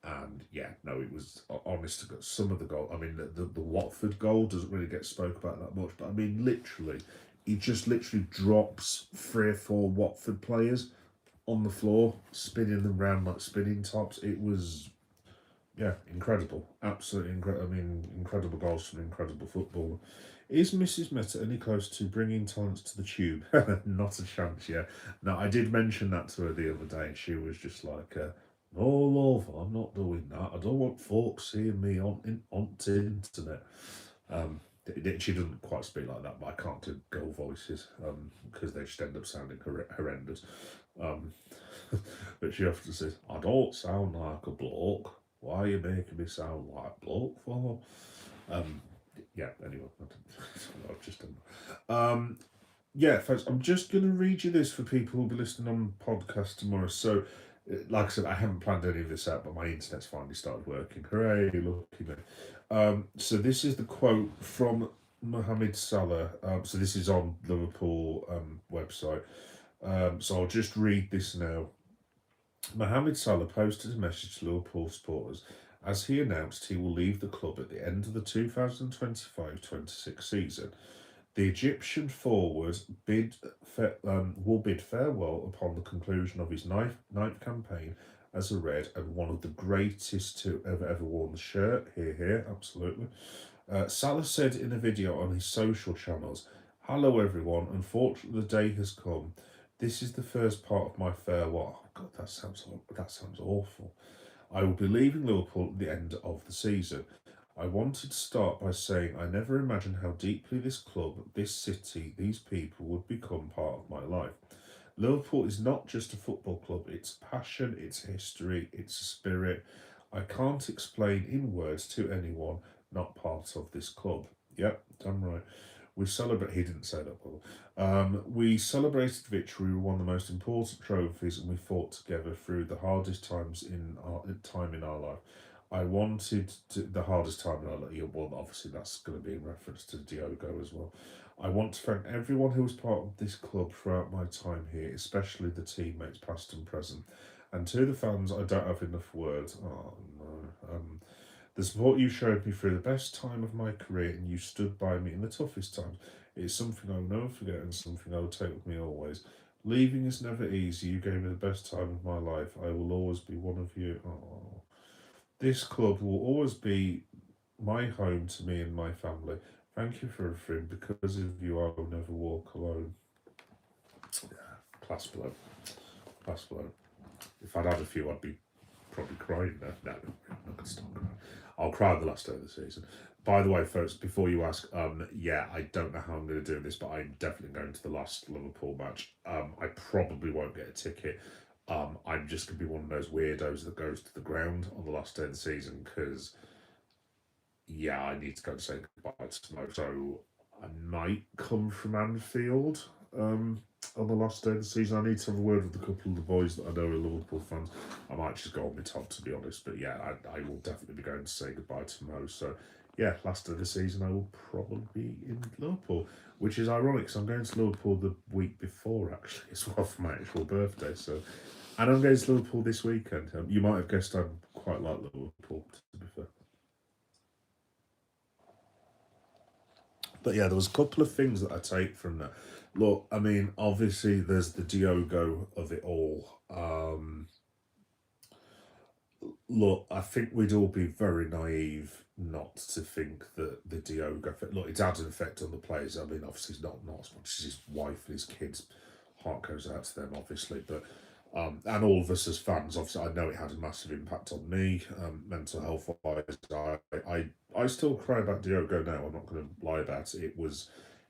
And yeah, no, it was honest to God. Some of the goal, I mean, the Watford goal doesn't really get spoke about that much, but I mean, literally, he just literally drops 3 or 4 Watford players on the floor, spinning them round like spinning tops. It was, yeah, incredible. Absolutely incredible. I mean, incredible goals from an incredible footballer. Is Mrs. Meta any close to bringing talents to the tube? Not a chance, yeah. No, I did mention that to her the other day, and she was just like, "No, love, I'm not doing that. I don't want folks seeing me on the internet." She doesn't quite speak like that, but I can't do girl voices because they just end up sounding horrendous. Um, but she often says, "I don't sound like a bloke. Why are you making me sound like bloke for?" Yeah, anyway, I've just done that. Yeah, folks, I'm just going to read you this for people who'll be listening on podcast tomorrow. So, like I said, I haven't planned any of this out, but my internet's finally started working. Hooray, lucky me. So this is the quote from Mohamed Salah. So this is on Liverpool website. So I'll just read this now. Mohamed Salah posted a message to Liverpool supporters as he announced he will leave the club at the end of the 2025-26 season. The Egyptian forward will bid farewell upon the conclusion of his ninth campaign as a Red and one of the greatest to ever worn the shirt. Here, absolutely. Salah said in a video on his social channels, "Hello everyone, unfortunately the day has come. This is the first part of my farewell." Oh God, that sounds awful. "I will be leaving Liverpool at the end of the season. I wanted to start by saying I never imagined how deeply this club, this city, these people would become part of my life. Liverpool is not just a football club, it's passion, it's history, it's a spirit. I can't explain in words to anyone not part of this club." Yep, damn right. We celebrate. He didn't say that, Paul. We celebrated victory. We won the most important trophies, and we fought together through the hardest times in our life. I wanted the hardest time in our life. Yeah, well, obviously that's going to be in reference to Diogo as well. "I want to thank everyone who was part of this club throughout my time here, especially the teammates, past and present. And to the fans, I don't have enough words." Oh no. "The support you showed me through the best time of my career, and you stood by me in the toughest times. It's something I will never forget and something I will take with me always. Leaving is never easy. You gave me the best time of my life. I will always be one of you. Oh. This club will always be my home to me and my family. Thank you for everything. Because of you, I will never walk alone." Class blow. Class blow. If I'd had a few, I'd be probably crying now. No, I'm not going to stop crying. I'll cry the last day of the season. By the way, folks, before you ask, yeah, I don't know how I'm going to do this, but I'm definitely going to the last Liverpool match. I probably won't get a ticket. I'm just going to be one of those weirdos that goes to the ground on the last day of the season because, yeah, I need to go and say goodbye to Mo. So I might come from Anfield on the last day of the season. I need to have a word with a couple of the boys that I know are Liverpool fans. I might just go on my top, to be honest. But yeah, I will definitely be going to say goodbye to Mo. So yeah, last day of the season, I will probably be in Liverpool, which is ironic because I'm going to Liverpool the week before, actually, as well, for my actual birthday. So, and I'm going to Liverpool this weekend. You might have guessed I'm quite like Liverpool, to be fair. But yeah, there was a couple of things that I take from that. Look, I mean, obviously there's the Diogo of it all. Look, I think we'd all be very naive not to think that the Diogo effect. Look, it's had an effect on the players. I mean, obviously, it's not as much as his wife and his kids. Heart goes out to them, obviously, but and all of us as fans, obviously, I know it had a massive impact on me, mental health wise. I still cry about Diogo now. I'm not going to lie about it.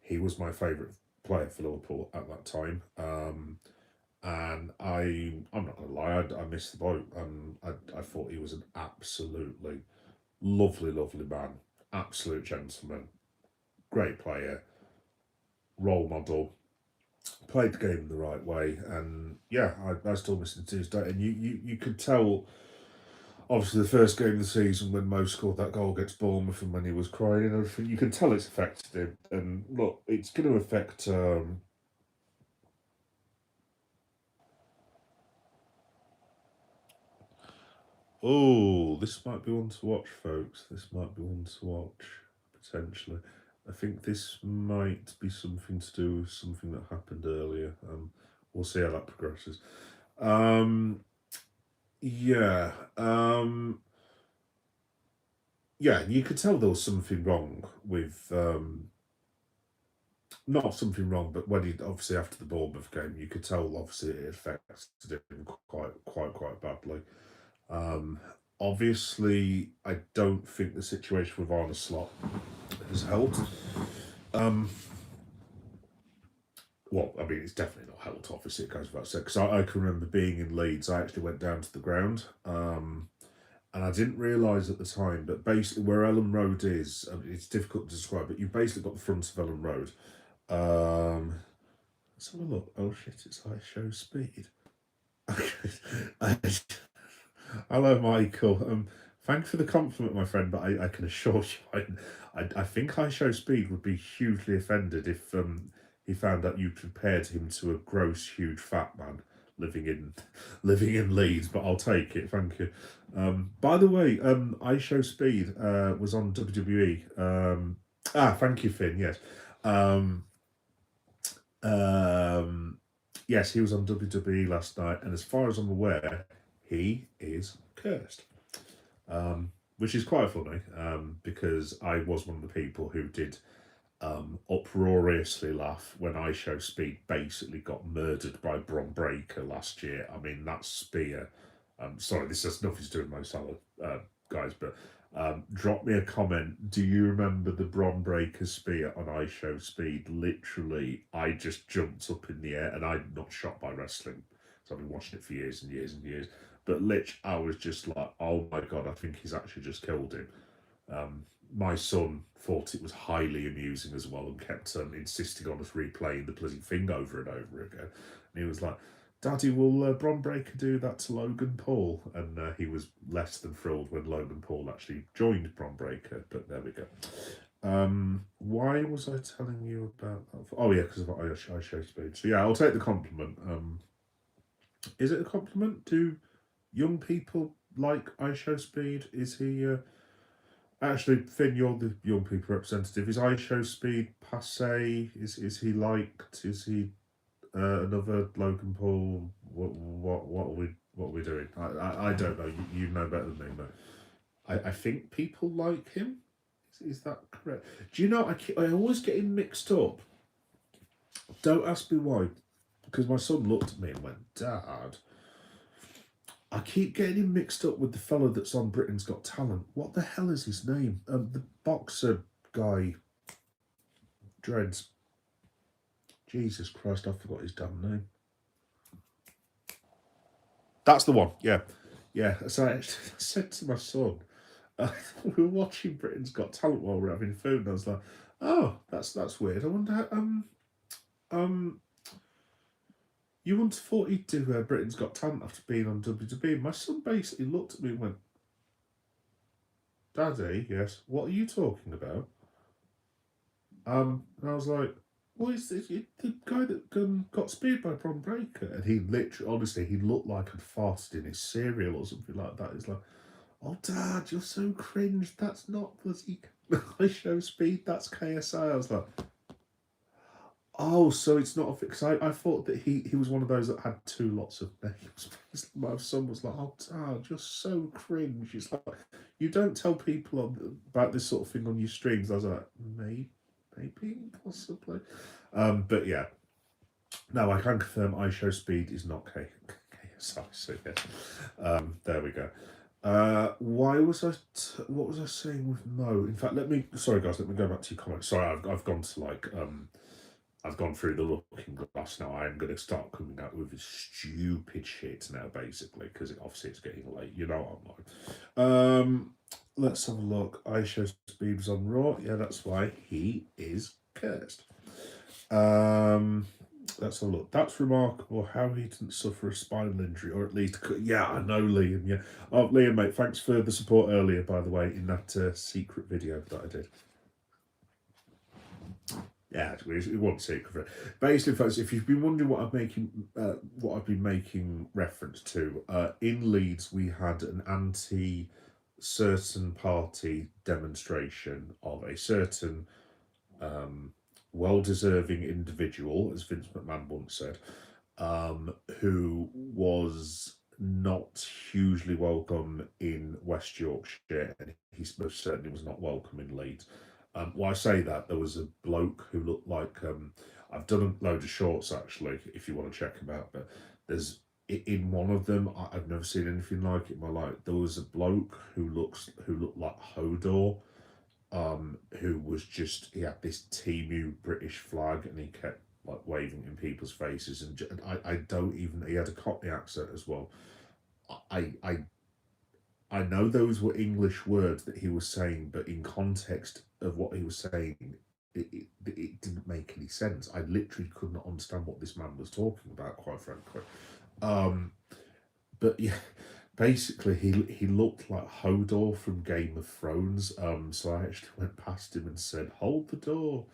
He was my favourite player for Liverpool at that time. And I'm not gonna lie, I missed the boat. I thought he was an absolutely lovely man, absolute gentleman, great player, role model, played the game the right way, and yeah, I still miss him to this day. And you could tell, obviously, the first game of the season when Mo scored that goal against Bournemouth and when he was crying and everything, you can tell it's affected him. And look, it's going to affect. Oh, this might be one to watch, folks. This might be one to watch, potentially. I think this might be something to do with something that happened earlier. We'll see how that progresses. Um, yeah. Yeah, you could tell there was something wrong with. Not something wrong, but when he obviously after the Bournemouth game, you could tell obviously it affected him quite badly. Um, Obviously, I don't think the situation with Arne Slot has helped. Um, well, I mean, it's definitely not helped. Obviously, it goes without saying. Because I can remember being in Leeds. I actually went down to the ground, and I didn't realise at the time, but basically where Ellen Road is, I mean, it's difficult to describe. But you've basically got the front of Ellen Road. Let's have a look. Oh shit! It's high show speed. Hello, Michael. Thanks for the compliment, my friend, but I can assure you, I think I Show Speed would be hugely offended if he found out you compared him to a gross, huge, fat man living in living in Leeds. But I'll take it, thank you. By the way, I Show Speed was on WWE. Thank you, Finn. Yes. Um, um, yes, he was on WWE last night, and as far as I'm aware, he is cursed. Which is quite funny because I was one of the people who did uproariously laugh when I Show Speed basically got murdered by Bron Breakker last year. I mean, that spear. Sorry, this has nothing to do with my Salah, guys, but drop me a comment. Do you remember the Bron Breakker spear on I Show Speed? Literally, I just jumped up in the air, and I'm not shot by wrestling, so I've been watching it for years and years and years. But literally, I was just like, oh my god, I think he's actually just killed him. My son thought it was highly amusing as well and kept insisting on us replaying the bloody thing over and over again. And he was like, Daddy, will Bron Breakker do that to Logan Paul? And he was less than thrilled when Logan Paul actually joined Bron Breakker, but there we go. Why was I telling you about that? Oh, yeah, because of I Show Speed. So, yeah, I'll take the compliment. Is it a compliment? Do young people like I Show Speed? Is he. Actually, Finn, you're the young people representative. Is I Show Speed passe? Is he liked? Is he another Logan Paul? What are we doing? I don't know. You know better than me, but I think people like him. Is that correct? Do you know? I always get him mixed up. Don't ask me why, because my son looked at me and went, "Dad, I keep getting him mixed up with the fellow that's on Britain's Got Talent. What the hell is his name? The boxer guy. Dreads. Jesus Christ, I forgot his damn name. That's the one. Yeah, yeah. So I said to my son, we were watching Britain's Got Talent while we were having food, and I was like, "Oh, that's weird. I wonder how, um, you wouldn't have thought he'd do Britain's Got Talent after being on WWE." My son basically looked at me and went, "Daddy, yes, what are you talking about?" And I was like, "What is this? The guy that got speared by Bron Breakker?" And he literally, honestly, he looked like he'd farted in his cereal or something like that. He's like, "Oh, Dad, you're so cringe. That's not bloody I Show Speed. That's KSI." I was like, Oh, so it's not a fix. I thought that he was one of those that had two lots of names. My son was like, "Oh, Dad, you're so cringe." It's like you don't tell people about this sort of thing on your streams. I was like, maybe, possibly, but yeah, no, I can confirm iShow Speed is not KSI. So yeah, there we go. Why was what was I saying with Mo? In fact, sorry guys, let me go back to your comments. Sorry, I've gone to like I've gone through the looking glass now. I'm going to start coming out with stupid shit now, basically, because obviously it's getting late. You know what I'm like. Let's have a look. Aisha Speed's on Raw. Yeah, that's why he is cursed. Let's have a look. That's remarkable how he didn't suffer a spinal injury, or at least, yeah, I know Liam. Yeah, oh, Liam, mate, thanks for the support earlier, by the way, in that secret video that I did. Yeah, it wasn't secret. Basically, folks, if you've been wondering what I've been making reference to, in Leeds we had an anti-certain party demonstration of a certain well-deserving individual, as Vince McMahon once said, who was not hugely welcome in West Yorkshire, and he most certainly was not welcome in Leeds. Why I say that, there was a bloke who looked like I've done a load of shorts actually, if you want to check them out. But there's in one of them, I've never seen anything like it in my life. There was a bloke who looked like Hodor, who was just he had this Timu British flag and he kept like waving in people's faces and I don't even he had a Cockney accent as well. I I I know those were English words that he was saying, but in context of what he was saying, it didn't make any sense. I literally could not understand what this man was talking about, quite frankly. Um, but yeah, basically he looked like Hodor from Game of Thrones. So I actually went past him and said, "Hold the door."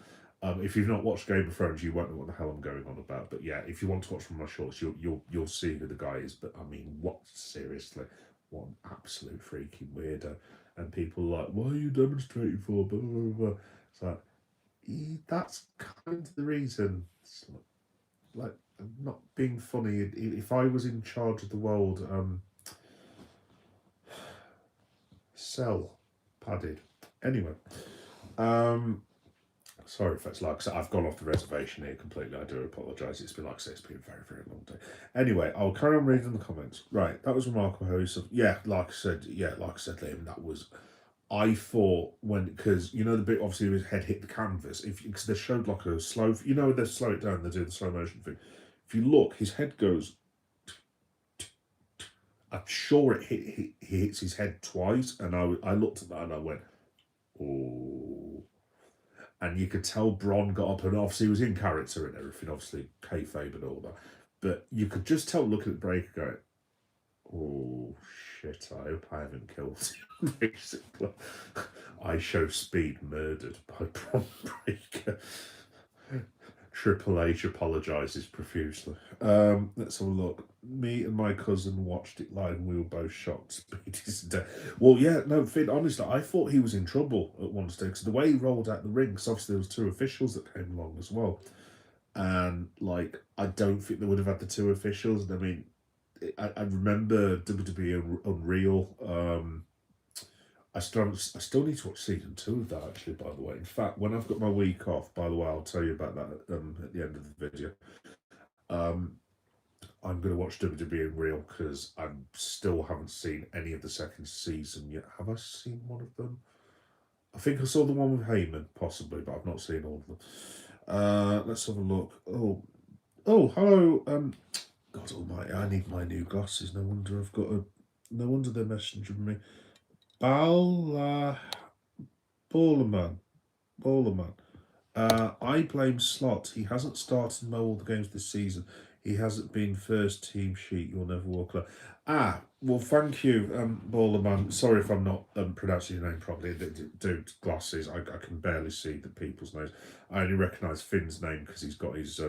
If you've not watched Game of Thrones, you won't know what the hell I'm going on about. But yeah, if you want to watch from my shorts, you'll see who the guy is. But I mean, what seriously, what an absolute freaking weirdo. And people are like, "What are you demonstrating for?" Blah, blah, blah. It's like, that's kind of the reason. It's like, I'm not being funny. If I was in charge of the world, cell padded. Anyway, um, sorry if that's like I've gone off the reservation here completely. I do apologise. It's been like I say, it's been a very, very long day. Anyway, I'll carry on reading the comments. Right, that was remarkable how he said, like I said, Liam, that was. I thought when because you know the bit obviously his head hit the canvas. If because they showed like a slow, they slow it down. They do the slow motion thing. If you look, his head goes. I'm sure he hits his head twice, and I looked at that and I went, oh. And you could tell Bron got up, and obviously he was in character and everything, obviously kayfabe and all that. But you could just tell, looking at Breaker, going, oh shit, I hope I haven't killed him, basically. I show speed murdered by Bron Breaker. Triple H apologises profusely. Let's have a look. Me and my cousin watched it live and we were both shocked. Speed is dead. Well, yeah, no, Finn, honestly, I thought he was in trouble at one stage because the way he rolled out the ring, because obviously there was two officials that came along as well. And, like, I don't think they would have had the two officials. I mean, I remember WWE Unreal. I still need to watch season 2 of that actually. By the way, in fact, when I've got my week off, by the way, I'll tell you about that at the end of the video. I'm going to watch WWE in real because I still haven't seen any of the second season yet. Have I seen one of them? I think I saw the one with Heyman, possibly, but I've not seen all of them. Let's have a look. Oh, hello. God Almighty, I need my new glasses. No wonder I've got a. No wonder they're messaging me. Ballerman. Ballerman. I blame Slot. He hasn't started all the games this season. He hasn't been first team sheet. You'll never walk alone. Well, thank you, Ballerman. Sorry if I'm not pronouncing your name properly. Dude, glasses. I can barely see the people's names. I only recognise Finn's name because he's got his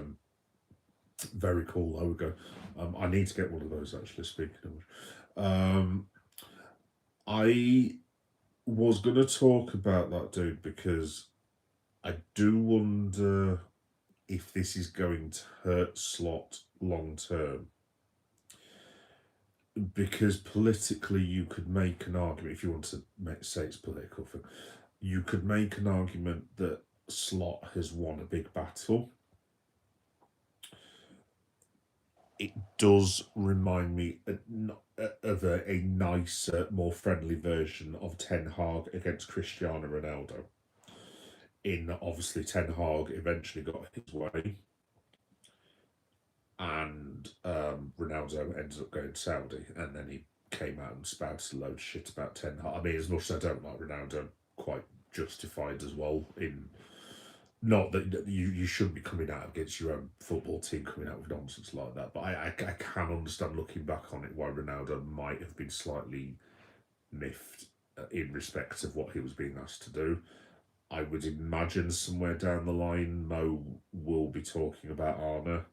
very cool logo. I need to get one of those actually. Speaking of which, I was going to talk about that dude because I do wonder if this is going to hurt Slot long term. Because politically, you could make an argument, if you want to say it's political, you could make an argument that Slot has won a big battle. It does remind me of a nicer, more friendly version of Ten Hag against Cristiano Ronaldo. In that, obviously, Ten Hag eventually got his way, and Ronaldo ended up going Saudi, and then he came out and spouted a load of shit about Ten Hag. I mean, as much as I don't like Ronaldo, quite justified as well. In not that you shouldn't be coming out against your own football team, coming out with nonsense like that. But I can understand, looking back on it, why Ronaldo might have been slightly miffed in respect of what he was being asked to do. I would imagine somewhere down the line, Mo will be talking about Arna.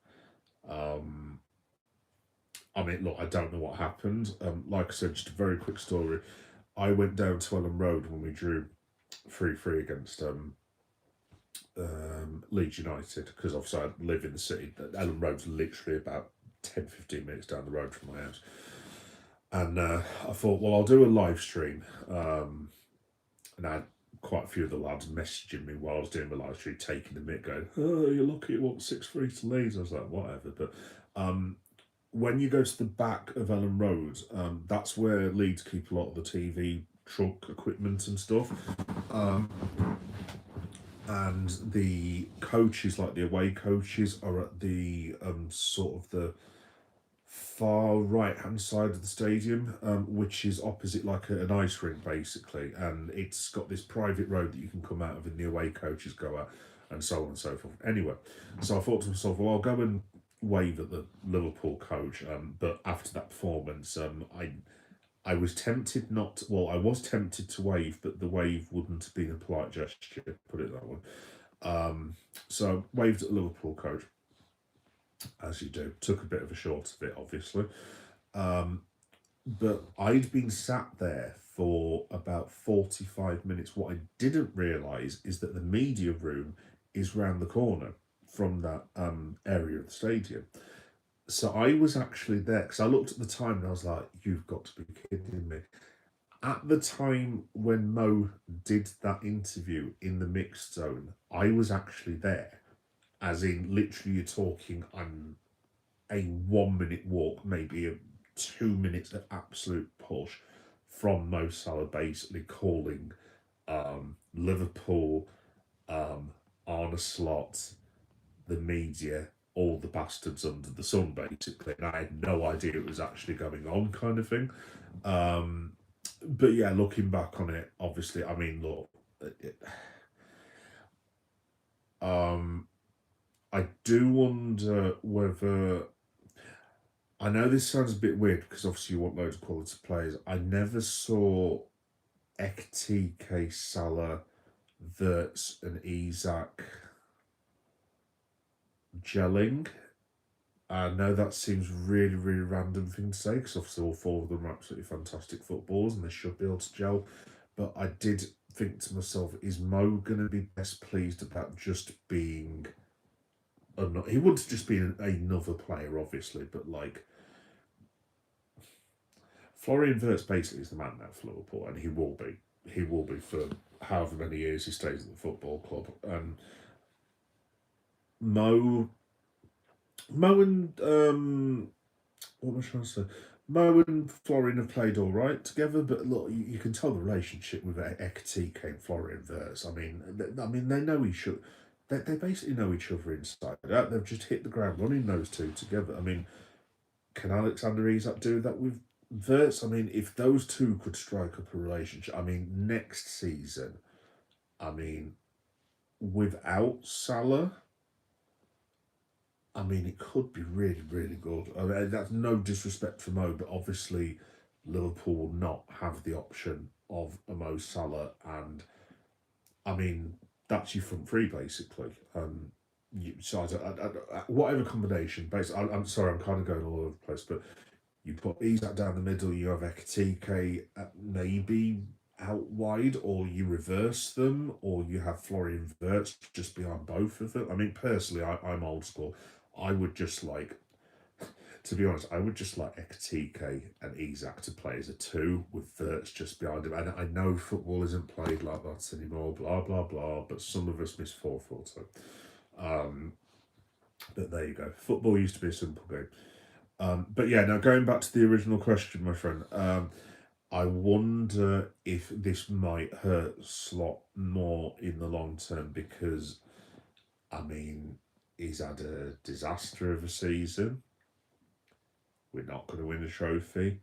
I mean, look, I don't know what happened. Like I said, just a very quick story. I went down to Ellen Road when we drew 3-3 against Leeds United, because obviously I live in the city. Ellen Road's literally about 10-15 minutes down the road from my house. And I thought, well, I'll do a live stream. And I had quite a few of the lads messaging me while I was doing the live stream, taking the mick, going, "Oh, you're lucky it wasn't 6-3 to Leeds." I was like, whatever. But when you go to the back of Ellen Road, that's where Leeds keep a lot of the TV truck equipment and stuff. And the coaches, like the away coaches, are at the sort of the far right hand side of the stadium, which is opposite like an ice rink basically, and it's got this private road that you can come out of and the away coaches go out, and so on and so forth. Anyway, so I thought to myself, well, I'll go and wave at the Liverpool coach, but after that performance, I was tempted not to, well, I was tempted to wave, but the wave wouldn't have been a polite gesture, put it that way. So I waved at the Liverpool coach, as you do. Took a bit of a short of it, obviously. But I'd been sat there for about 45 minutes. What I didn't realise is that the media room is round the corner from that area of the stadium. So I was actually there, because I looked at the time and I was like, you've got to be kidding me. At the time when Mo did that interview in the mixed zone, I was actually there. As in, literally, you're talking a 1 minute walk, maybe a 2 minutes of absolute push from Mo Salah, basically calling Liverpool, Arne Slot, the media, all the bastards under the sun, basically. And I had no idea it was actually going on, kind of thing. But yeah, looking back on it, obviously, I mean, look, I do wonder whether, I know this sounds a bit weird because obviously you want loads of quality players. I never saw Ekitike, Salah, Wirtz and Isak gelling. I know that seems really, really random thing to say, because obviously all four of them are absolutely fantastic footballers and they should be able to gel. But I did think to myself, is Mo going to be best pleased about just being... he wouldn't just be another player, obviously, but like... Florian Wirtz basically is the man now for Liverpool, and he will be. He will be for however many years he stays at the football club. And Mo and what am I trying to say? Mo and Florian have played all right together, but look, you can tell the relationship with Ekitike and Florian Wirtz. I mean, they know each other. They basically know each other inside out. They've just hit the ground running, those two together. I mean, can Alexander Isak do that with Wirtz? I mean, if those two could strike up a relationship, I mean, next season, I mean, without Salah, I mean, it could be really, really good. I mean, that's no disrespect for Mo, but obviously Liverpool will not have the option of a Mo Salah, and I mean, that's your front three basically. So whatever combination, basically, I'm sorry, I'm kind of going all over the place, but you put Isak down the middle, you have Ekitike, maybe out wide, or you reverse them, or you have Florian Wirtz just behind both of them. I mean, personally, I'm old school. I would just like, to be honest, I would just like Ekatike and Isak to play as a two with Wirtz just behind him. And I know football isn't played like that anymore, blah, blah, blah, but some of us miss 4-4-2. But there you go. Football used to be a simple game. But yeah, now going back to the original question, my friend, I wonder if this might hurt Slot more in the long term because, I mean, he's had a disaster of a season. We're not going to win a trophy.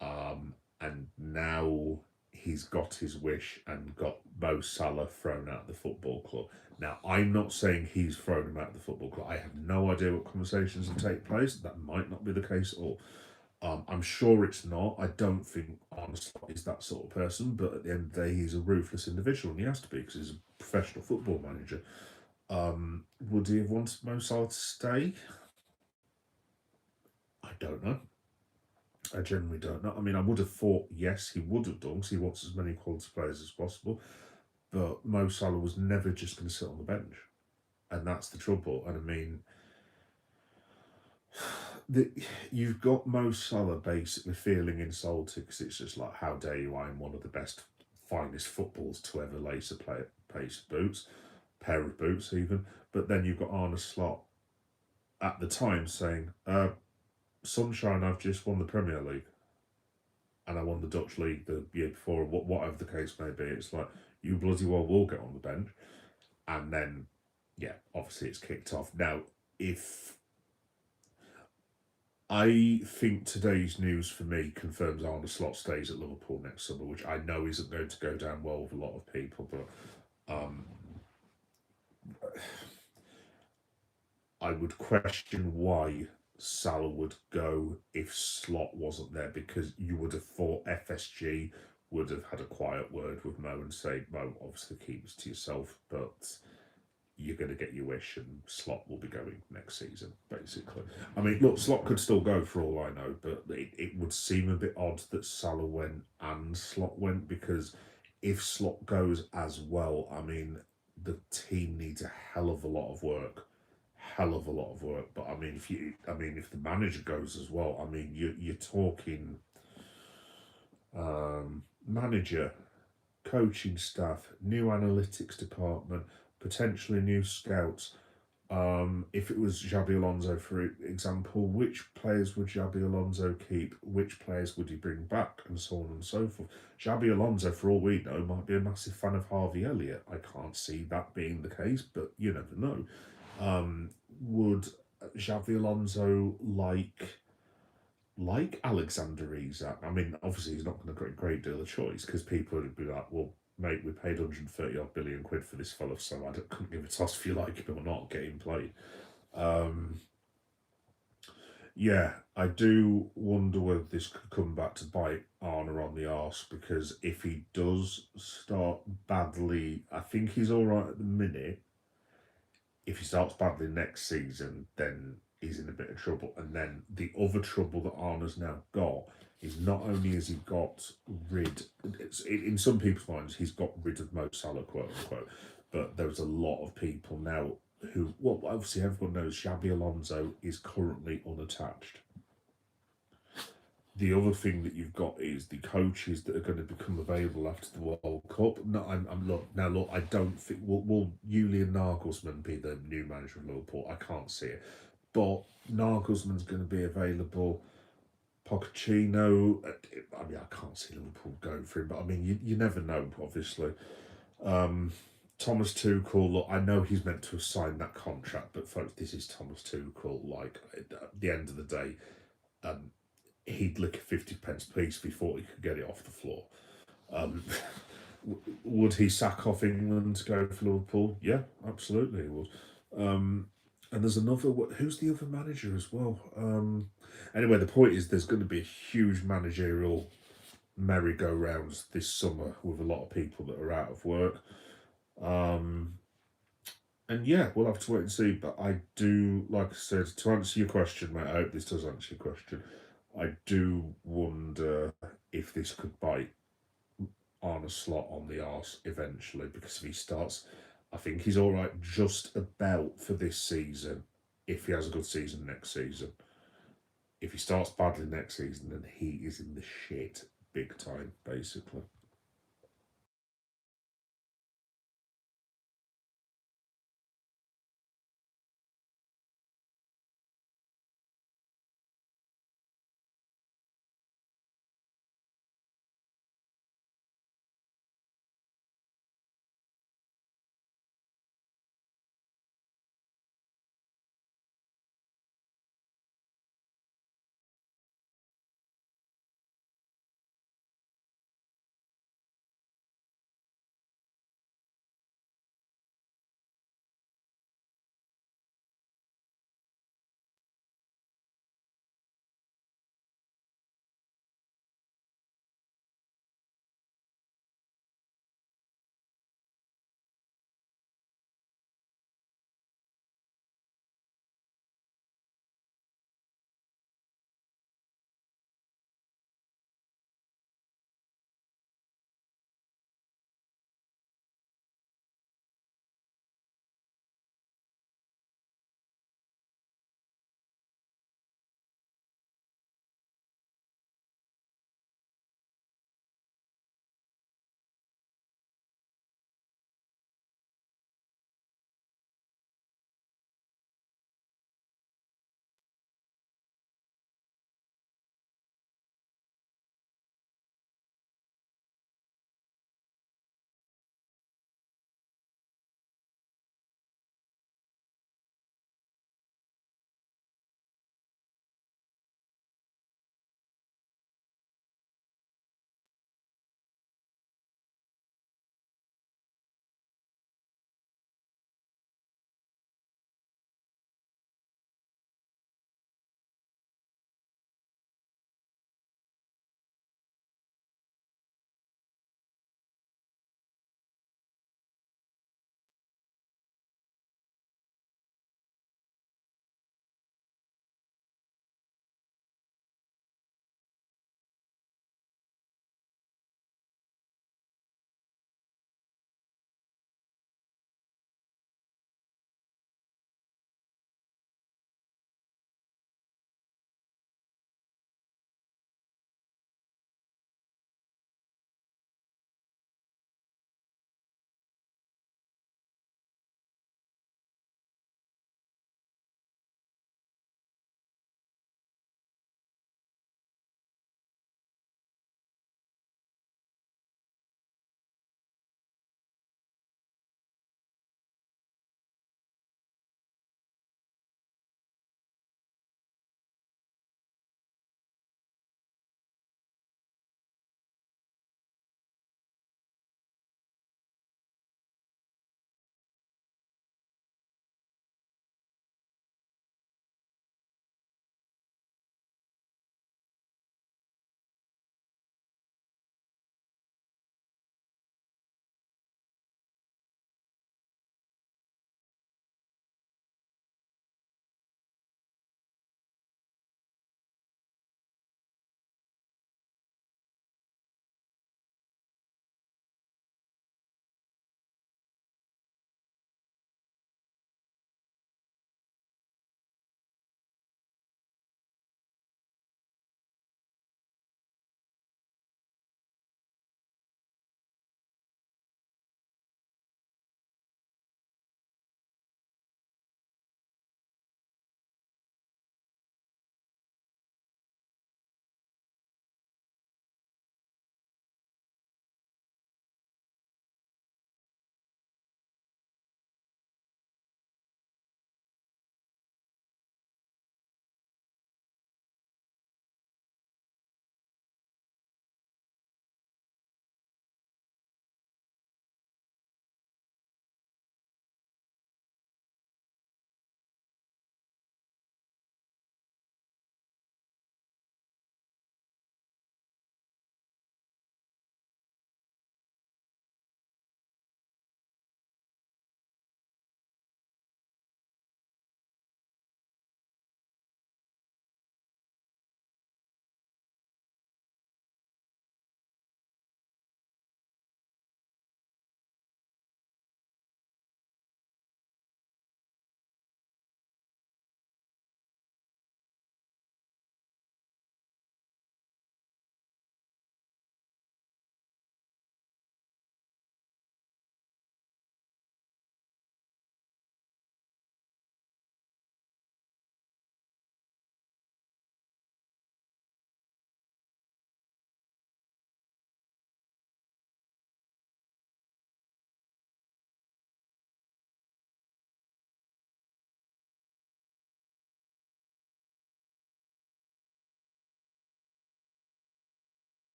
And now he's got his wish and got Mo Salah thrown out of the football club. Now, I'm not saying he's thrown him out of the football club. I have no idea what conversations will take place. That might not be the case at all. I'm sure it's not. I don't think Arne is that sort of person, but at the end of the day, he's a ruthless individual, and he has to be because he's a professional football manager. Would he have wanted Mo Salah to stay? I don't know. I generally don't know. I mean, I would have thought yes, he would have done because he wants as many quality players as possible. But Mo Salah was never just going to sit on the bench, and that's the trouble. And I mean, you've got Mo Salah basically feeling insulted because it's just like, how dare you? I'm one of the best, finest footballs to ever lace a pair of boots even. But then you've got Arne Slot at the time saying, "Sunshine, I've just won the Premier League, and I won the Dutch League the year before, whatever the case may be." It's like, you bloody well will get on the bench, and then, yeah, obviously it's kicked off. Now, if I think today's news for me confirms Arne Slot stays at Liverpool next summer, which I know isn't going to go down well with a lot of people, but I would question why Salah would go if Slot wasn't there, because you would have thought FSG would have had a quiet word with Mo and say, Mo, obviously keep this to yourself, but you're going to get your wish and Slot will be going next season, basically. I mean, look, Slot could still go for all I know, but it would seem a bit odd that Salah went and Slot went, because if Slot goes as well, I mean, the team needs a hell of a lot of work. Hell of a lot of work. But I mean, if the manager goes as well, I mean, you're talking manager, coaching staff, new analytics department, potentially new scouts. If it was Xabi Alonso, for example, which players would Xabi Alonso keep? Which players would he bring back? And so on and so forth. Xabi Alonso, for all we know, might be a massive fan of Harvey Elliott. I can't see that being the case, but you never know. Would Xavi Alonso like Alexander Isak? I mean, obviously he's not going to get a great deal of choice because people would be like, well, mate, we paid 130 odd billion quid for this fellow, so I couldn't give a toss if you like him or not, get him played. Yeah, I do wonder whether this could come back to bite Arne on the arse, because if he does start badly, I think he's all right at the minute. If he starts badly next season, then he's in a bit of trouble. And then the other trouble that Arne's now got is, not only has he got in some people's minds, he's got rid of Mo Salah, quote unquote, but there's a lot of people now who, well, obviously everyone knows Xabi Alonso is currently unattached. The other thing that you've got is the coaches that are going to become available after the World Cup. No, look. I don't think will Julian Nagelsmann be the new manager of Liverpool? I can't see it, but Nagelsmann's going to be available. Pochettino. I mean, I can't see Liverpool going for him, but I mean, you never know. Obviously, Thomas Tuchel. Look, I know he's meant to have signed that contract, but folks, this is Thomas Tuchel. Like, at the end of the day, he'd lick a 50p piece before he could get it off the floor. Would he sack off England to go for Liverpool? Yeah, absolutely he would. And there's another, who's the other manager as well? Anyway, the point is there's going to be a huge managerial merry-go-rounds this summer with a lot of people that are out of work. And yeah, we'll have to wait and see. But I do, like I said, to answer your question, mate, I hope this does answer your question. I do wonder if this could bite a slot on the arse eventually, because if he starts, I think he's all right just about for this season. If he has a good season next season, if he starts badly next season, then he is in the shit big time, basically.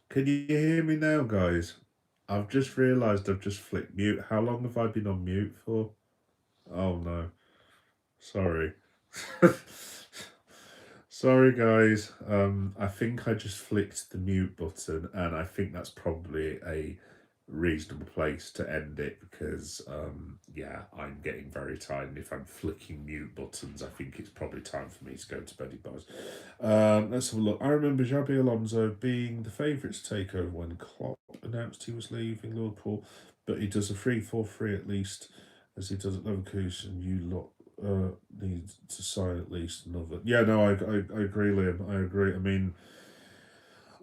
Can you hear me now, guys? I've just realised I've just flicked mute. How long have I been on mute for? Oh no. Sorry. Sorry, guys. I think I just flicked the mute button, and I think that's probably a reasonable place to end it because, yeah, I'm getting very tired. And if I'm flicking mute buttons, I think it's probably time for me to go to bed, boys. Let's have a look. I remember Xabi Alonso being the favourites to take over when Klopp announced he was leaving Liverpool, but he does a 3-4-3 at least, as he does at Leverkusen. You lot need to sign at least another. Yeah, no, I agree, Liam. I agree. I mean,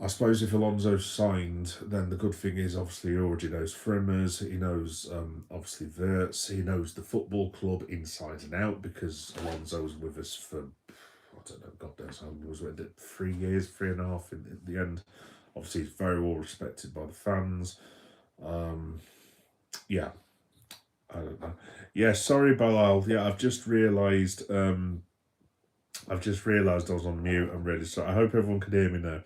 I suppose if Alonso signed, then the good thing is obviously he already knows Frimmers, he knows obviously Wirtz, he knows the football club inside and out because Alonso was with us for, I don't know, God knows how long he was with it, 3 years, 3.5 in the end. Obviously, he's very well respected by the fans. Yeah, I don't know. Yeah, sorry, Bilal. Yeah, I've just realised. I was on mute. I'm really sorry. I hope everyone can hear me now.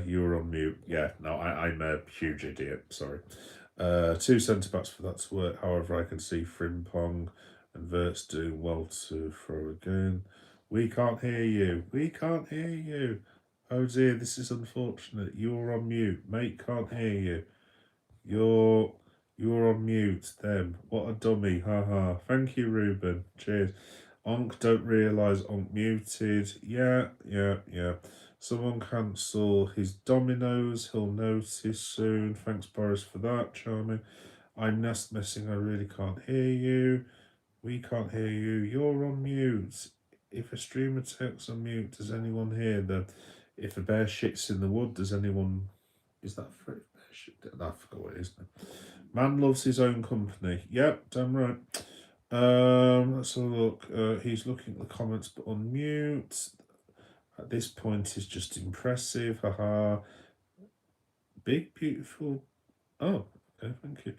You were on mute. Yeah, no, I'm a huge idiot. Sorry. Two centre backs for that to work. However, I can see Frimpong and Wirtz doing well to throw again. We can't hear you. We can't hear you. Oh dear, this is unfortunate. You're on mute. Mate can't hear you. You're on mute. Them. What a dummy. Haha. Thank you, Ruben. Cheers. Onk don't realise Onk muted. Yeah. Someone cancel his dominoes. He'll notice soon. Thanks, Boris, for that. Charming. I'm nest messing. I really can't hear you. We can't hear you. You're on mute. If a streamer takes on mute, does anyone hear them? If a bear shits in the wood, does anyone... Is that for bear shit? I forgot what it is now. Man loves his own company. Yep, damn right. Let's have a look. He's looking at the comments but on mute. At this point is just impressive. Haha. Big, beautiful. Oh, okay, thank you.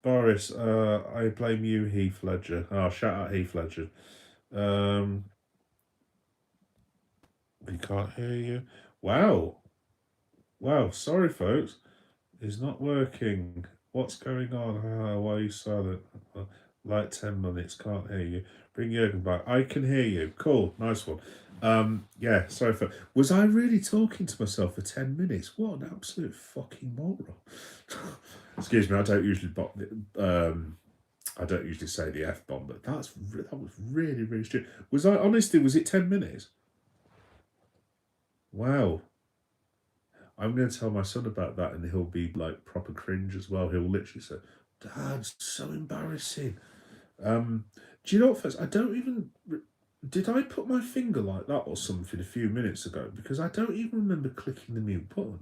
Boris, I blame you, Heath Ledger. Oh, shout out Heath Ledger. We can't hear you. Wow. Wow, sorry folks. It's not working. What's going on? Why are you silent? Like 10 minutes, can't hear you. Bring Jurgen back. I can hear you. Cool, nice one. Yeah, sorry for... Was I really talking to myself for 10 minutes? What an absolute fucking moron. Excuse me, I don't usually say the F-bomb, but that was really, really stupid. Was it 10 minutes? Wow. I'm going to tell my son about that and he'll be like proper cringe as well. He'll literally say, Dad, it's so embarrassing. Do you know what, first? I don't even... Did I put my finger like that or something a few minutes ago? Because I don't even remember clicking the mute button.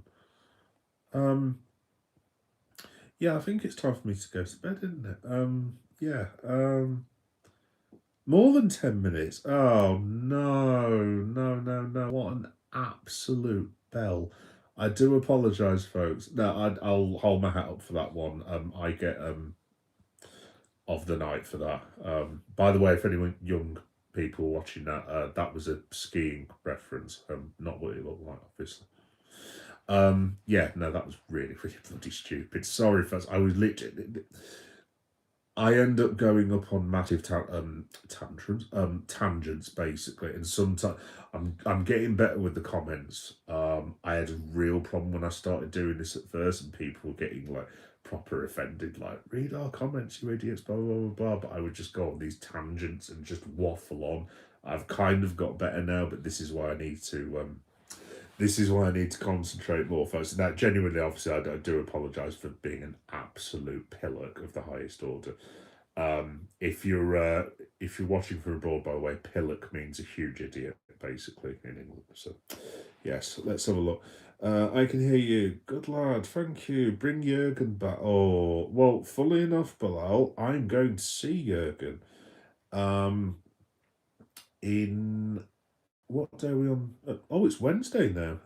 Yeah, I think it's time for me to go to bed, isn't it? Yeah. More than 10 minutes. Oh, no. What an absolute bell. I do apologise, folks. No, I'll hold my hat up for that one. I get of the night for that. By the way, if anyone young people watching that, that was a skiing reference. Not what it looked like, obviously. Yeah, no, that was really, really bloody stupid. Sorry, folks. I was literally... I end up going up on massive tangents basically, and sometimes I'm getting better with the comments. I had a real problem when I started doing this at first, and people were getting like proper offended, like read our comments, you idiots, blah blah blah blah. But I would just go on these tangents and just waffle on. I've kind of got better now, but this is why I need to. This is why I need to concentrate more, folks. Now, genuinely, obviously, I do apologise for being an absolute pillock of the highest order. If you're watching from abroad, by the way, pillock means a huge idiot, basically, in England. So, yes, let's have a look. I can hear you. Good lad, thank you. Bring Jurgen back. Oh, well, fully enough, Bilal, I'm going to see Jurgen. In... What day are we on? Oh, it's Wednesday now.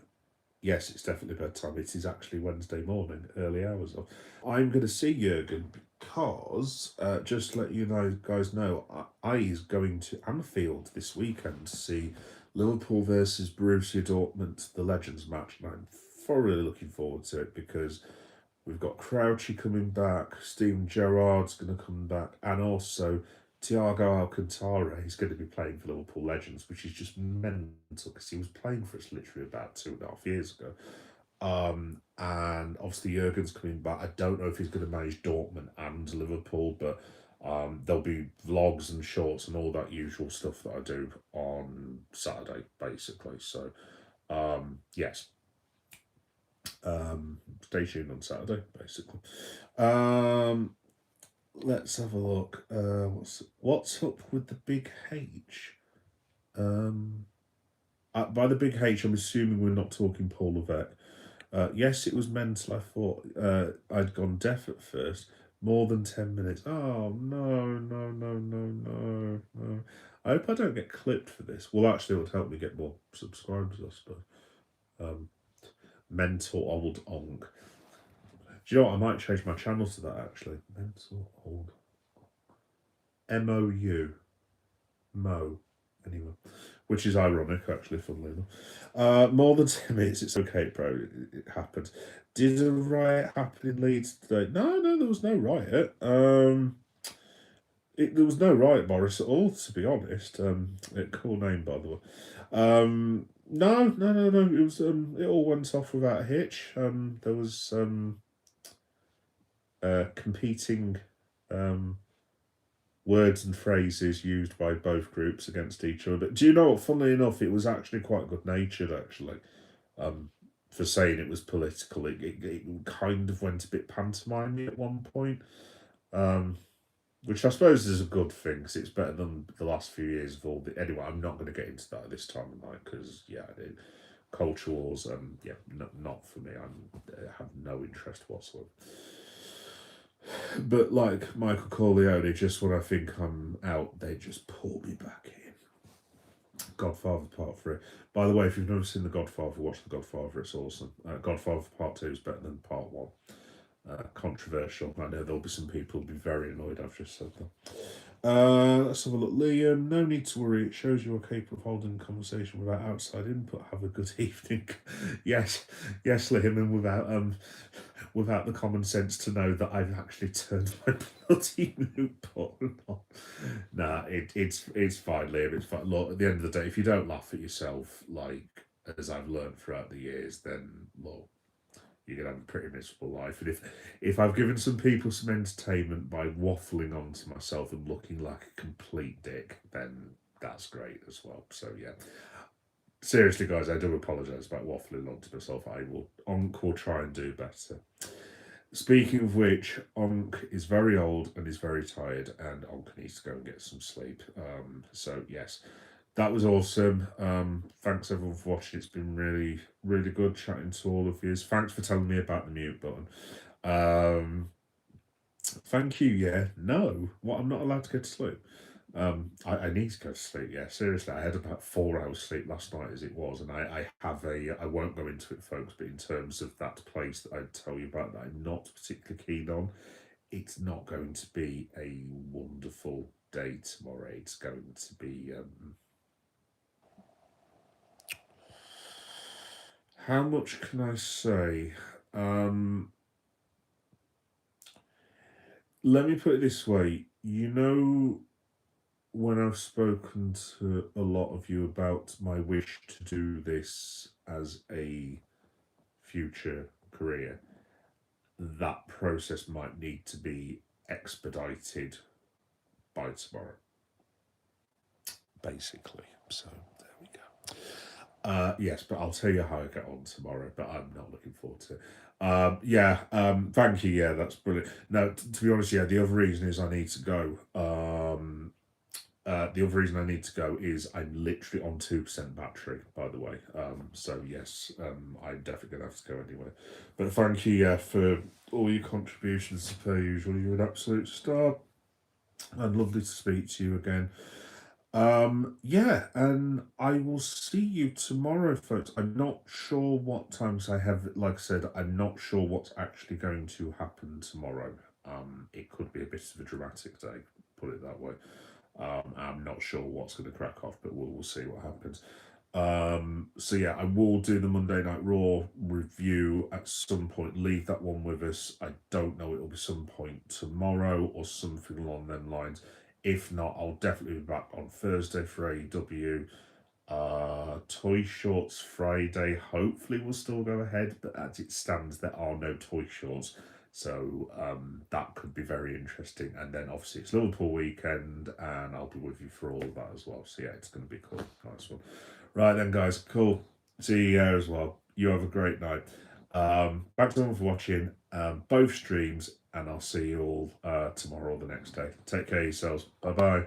Yes, it's definitely bedtime. It is actually Wednesday morning, early hours of. I'm going to see Jurgen because, just to let you guys know, I is going to Anfield this weekend to see Liverpool versus Borussia Dortmund, the Legends match, and I'm thoroughly looking forward to it because we've got Crouchy coming back, Steven Gerrard's going to come back, and also Thiago Alcantara. He's going to be playing for Liverpool Legends, which is just mental because he was playing for us literally about 2.5 years ago. And obviously Jurgen's coming back. I don't know if he's going to manage Dortmund and Liverpool, but there'll be vlogs and shorts and all that usual stuff that I do on Saturday, basically. So, yes, stay tuned on Saturday, basically. Let's have a look. What's up with the big H? By the big H, I'm assuming we're not talking Paul Levesque. Yes, it was mental. I thought I'd gone deaf at first. More than 10 minutes. Oh, no, no, no, no, no, no. I hope I don't get clipped for this. Well, actually, it would help me get more subscribers, I suppose. Mental old onk. Do you know what? I might change my channel to that, actually. Mental old. MOU. Mo. Anyway. Which is ironic, actually, funnily enough. More than 10 minutes, it's okay, bro. It happened. Did a riot happen in Leeds today? No, there was no riot. There was no riot, Boris, at all, to be honest. Cool name, by the way. No. It was it all went off without a hitch. There was competing words and phrases used by both groups against each other. But do you know what? Funnily enough, it was actually quite good natured, actually. For saying it was political, it kind of went a bit pantomimey at one point, which I suppose is a good thing because it's better than the last few years of all the. Anyway, I'm not going to get into that this time of night because culture wars, not for me. I have no interest whatsoever. But like Michael Corleone, just when I think I'm out, they just pull me back in. Godfather Part 3. By the way, if you've never seen The Godfather, watch The Godfather, it's awesome. Godfather Part 2 is better than Part 1. Controversial. I know there'll be some people who'll be very annoyed I've just said that. Let's have a look. Liam, no need to worry. It shows you are capable of holding a conversation without outside input. Have a good evening. yes, Liam, and without the common sense to know that I've actually turned my bloody mute button on. Nah, it's fine, Liam. It's fine. Look, at the end of the day, if you don't laugh at yourself, like as I've learned throughout the years, then look, you're gonna have a pretty miserable life. And if I've given some people some entertainment by waffling on to myself and looking like a complete dick, then that's great as well. So yeah. Seriously, guys, I do apologise about waffling on to myself. Onk will try and do better. Speaking of which, Onk is very old and is very tired, and Onk needs to go and get some sleep. So yes, that was awesome. Thanks everyone for watching. It's been really, really good chatting to all of you. Thanks for telling me about the mute button. Thank you. Yeah, no, what? I'm not allowed to go to sleep. I need to go to sleep. Yeah, seriously, I had about 4 hours sleep last night as it was, and I won't go into it, folks. But in terms of that place that I'd tell you about that I'm not particularly keen on, it's not going to be a wonderful day tomorrow. It's going to be how much can I say? Let me put it this way. When I've spoken to a lot of you about my wish to do this as a future career, that process might need to be expedited by tomorrow. Basically. So there we go. Yes, but I'll tell you how I get on tomorrow, but I'm not looking forward to it. Thank you. Yeah, that's brilliant. Now, to be honest, the other reason is I need to go. The other reason I need to go is I'm literally on 2% battery, by the way. So yes, I'm definitely gonna have to go anyway. But thank you, for all your contributions per usual. You're an absolute star. And lovely to speak to you again. And I will see you tomorrow, folks. I'm not sure what times I have. Like I said, I'm not sure what's actually going to happen tomorrow. It could be a bit of a dramatic day, put it that way. I'm not sure what's going to crack off, but we'll see what happens. So yeah, I will do the Monday Night Raw review at some point. Leave that one with us. I don't know, it'll be some point tomorrow or something along them lines. If not, I'll definitely be back on Thursday for AEW. Toy Shorts Friday hopefully will still go ahead, but as it stands, there are no Toy Shorts. So that could be very interesting. And then obviously it's Liverpool weekend, and I'll be with you for all of that as well. So yeah, it's going to be cool. Nice one. Right then, guys, cool. See you here as well. You have a great night. Thanks everyone for watching both streams, and I'll see you all tomorrow or the next day. Take care of yourselves. Bye bye.